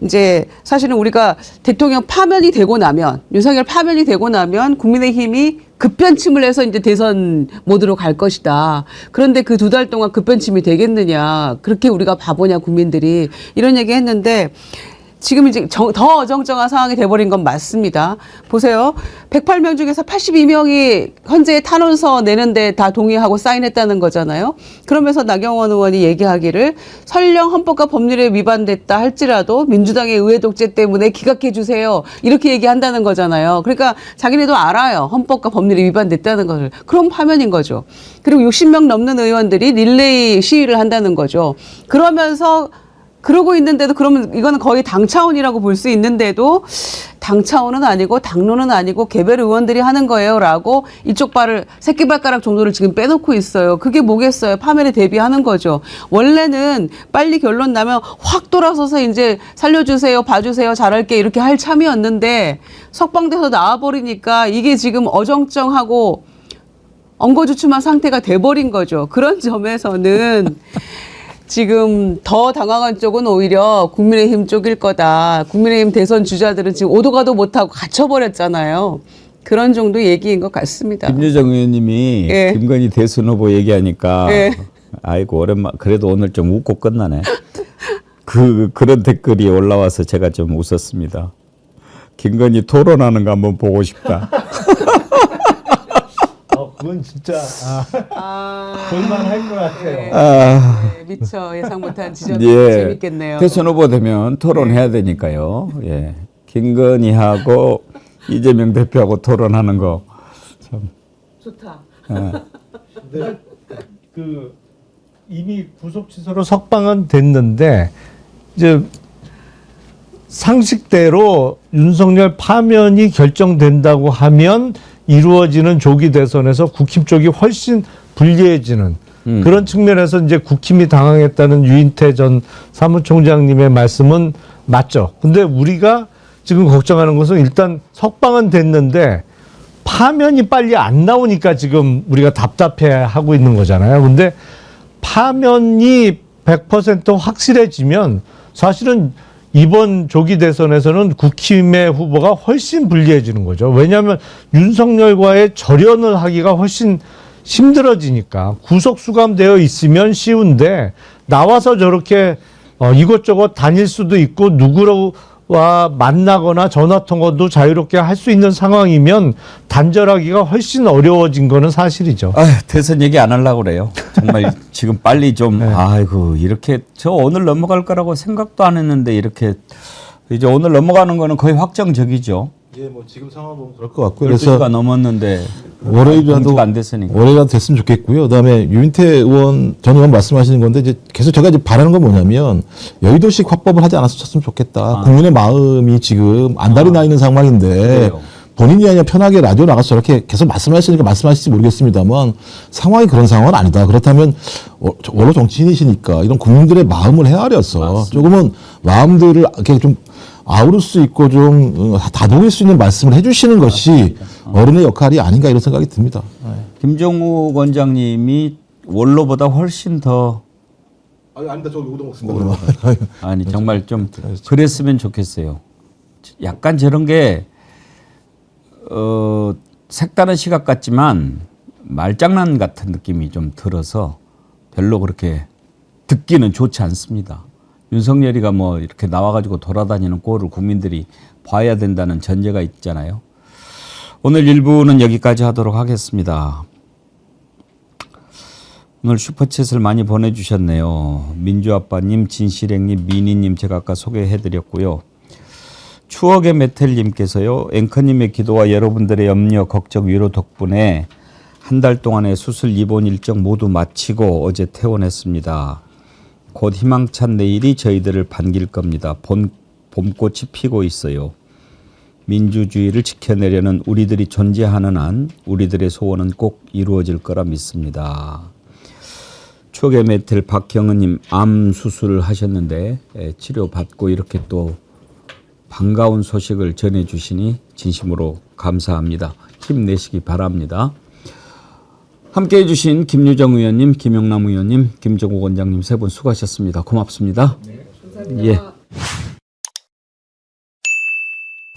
이제 사실은 우리가 대통령 파면이 되고 나면 윤석열 파면이 되고 나면 국민의힘이 급변침을 해서 이제 대선 모드로 갈 것이다. 그런데 그 2달 동안 급변침이 되겠느냐. 그렇게 우리가 바보냐 국민들이 이런 얘기 했는데 지금 이제 더 어정쩡한 상황이 돼버린 건 맞습니다. 보세요. 108명 중에서 82명이 현재 탄원서 내는데 다 동의하고 사인했다는 거잖아요. 그러면서 나경원 의원이 얘기하기를 설령 헌법과 법률에 위반됐다 할지라도 민주당의 의회 독재 때문에 기각해 주세요. 이렇게 얘기한다는 거잖아요. 그러니까 자기네도 알아요. 헌법과 법률이 위반됐다는 것을. 그럼 파면인 거죠. 그리고 60명 넘는 의원들이 릴레이 시위를 한다는 거죠. 그러면서 그러고 있는데도 그러면 이거는 거의 당 차원이라고 볼 수 있는데도 당 차원은 아니고 당론은 아니고 개별 의원들이 하는 거예요라고 이쪽 발을 새끼발가락 정도를 지금 빼놓고 있어요. 그게 뭐겠어요? 파면에 대비하는 거죠. 원래는 빨리 결론 나면 확 돌아서서 이제 살려주세요, 봐주세요, 잘할게 이렇게 할 참이었는데 석방돼서 나와버리니까 이게 지금 어정쩡하고 엉거주춤한 상태가 돼버린 거죠. 그런 점에서는 지금 더 당황한 쪽은 오히려 국민의힘 쪽일 거다. 국민의힘 대선 주자들은 지금 오도 가도 못하고 갇혀버렸잖아요. 그런 정도 얘기인 것 같습니다. 김여정 의원님이 예. 김건희 대선 후보 얘기하니까 예. 아이고 오랜만 그래도 오늘 좀 웃고 끝나네. 그런 댓글이 올라와서 제가 좀 웃었습니다. 김건희 토론하는 거 한번 보고 싶다. 그건 진짜 볼만할 것 같아요. 네, 미처 예상 못한 지점이 재밌겠네요. 대선 후보 되면 토론해야 되니까요. 예. 김건희하고 이재명 대표하고 토론하는 거 참. 좋다. 근데 그 이미 구속 취소로 석방은 됐는데 이제 상식대로 윤석열 파면이 결정된다고 하면 이루어지는 조기 대선에서 국힘 쪽이 훨씬 불리해지는 그런 측면에서 이제 국힘이 당황했다는 유인태 전 사무총장님의 말씀은 맞죠. 근데 우리가 지금 걱정하는 것은 일단 석방은 됐는데 파면이 빨리 안 나오니까 지금 우리가 답답해 하고 있는 거잖아요. 근데 파면이 100% 확실해지면 사실은 이번 조기 대선에서는 국힘의 후보가 훨씬 불리해지는 거죠. 왜냐하면 윤석열과의 절연을 하기가 훨씬 힘들어지니까 구속 수감되어 있으면 쉬운데 나와서 저렇게 이것저것 다닐 수도 있고 누구와 만나거나 전화 통화도 자유롭게 할 수 있는 상황이면 단절하기가 훨씬 어려워진 거는 사실이죠. 대선 얘기 안 하려고 그래요. 정말 지금 빨리 좀 아이고 이렇게 저 오늘 넘어갈 거라고 생각도 안 했는데 이렇게 이제 오늘 넘어가는 거는 거의 확정적이죠. 예, 뭐 지금 상황 보면 그럴 것 같고요. 그래서 12시가 넘었는데 월요일이라도 공지가 안 됐으니까. 월요일이라도 됐으면 좋겠고요. 그다음에 유인태 의원 전 의원 말씀하시는 건데 이제 계속 제가 이제 바라는 건 뭐냐면 여의도식 화법을 하지 않았으면 좋겠다. 국민의 마음이 지금 안달이 나 있는 상황인데 그래요. 본인이 아니라 편하게 라디오 나가서 저렇게 계속 말씀하시니까 말씀하실지 모르겠습니다만 상황이 그런 상황은 아니다. 그렇다면 원로 정치인이시니까 이런 국민들의 마음을 헤아려서 조금은 마음들을 이렇게 좀 아우를 수 있고 좀 다독일 수 있는 말씀을 해주시는 것이 어른의 역할이 아닌가 이런 생각이 듭니다. 김종욱 원장님이 원로보다 훨씬 더 아닙니다. 저 우동 먹습니다. 아니 정말 좀 그랬으면 좋겠어요. 약간 저런 게 색다른 시각 같지만 말장난 같은 느낌이 좀 들어서 별로 그렇게 듣기는 좋지 않습니다. 윤석열이가 뭐 이렇게 나와가지고 돌아다니는 꼴을 국민들이 봐야 된다는 전제가 있잖아요. 오늘 1부는 여기까지 하도록 하겠습니다. 오늘 슈퍼챗을 많이 보내주셨네요. 민주아빠님, 진실행님, 미니님 제가 아까 소개해드렸고요. 추억의 메텔님께서요. 앵커님의 기도와 여러분들의 염려, 걱정, 위로 덕분에 한 달 동안의 수술 입원 일정 모두 마치고 어제 퇴원했습니다. 곧 희망찬 내일이 저희들을 반길 겁니다. 봄꽃이 피고 있어요. 민주주의를 지켜내려는 우리들이 존재하는 한 우리들의 소원은 꼭 이루어질 거라 믿습니다. 추억의 메틀 박경은님 암 수술을 하셨는데 치료받고 이렇게 또 반가운 소식을 전해주시니 진심으로 감사합니다. 힘내시기 바랍니다. 함께해 주신 김유정 의원님, 김영남 의원님, 김정욱 원장님 세 분 수고하셨습니다. 고맙습니다. 네, 감사합니다. 예.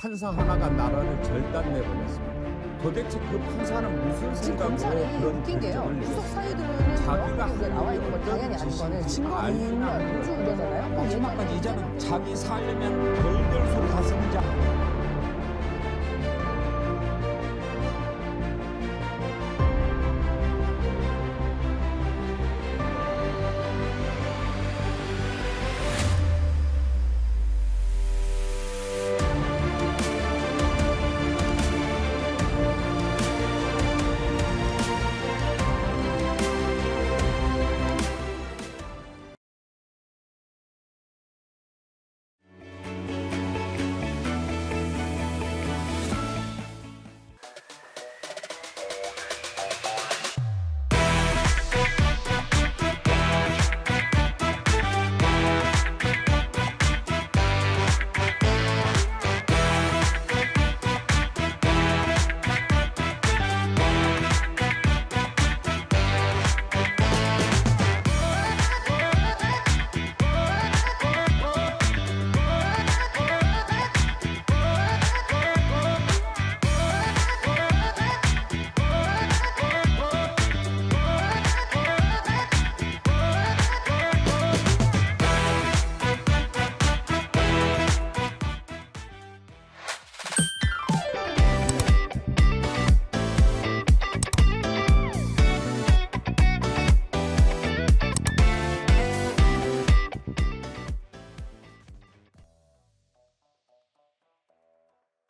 판사 하나가 나라를 절단내버렸습니다. 도대체 그 판사는 무슨 생각으로 그런 웃긴 게요. 결정을 구속 내렸어요? 사유들은 자기가 여기에 나와 있는 건 당연히 아닌 거는 증거인멸, 음주운전잖아요. 마지막까지 이제는 자기 살려면 별별 소리 다 쓰는 자.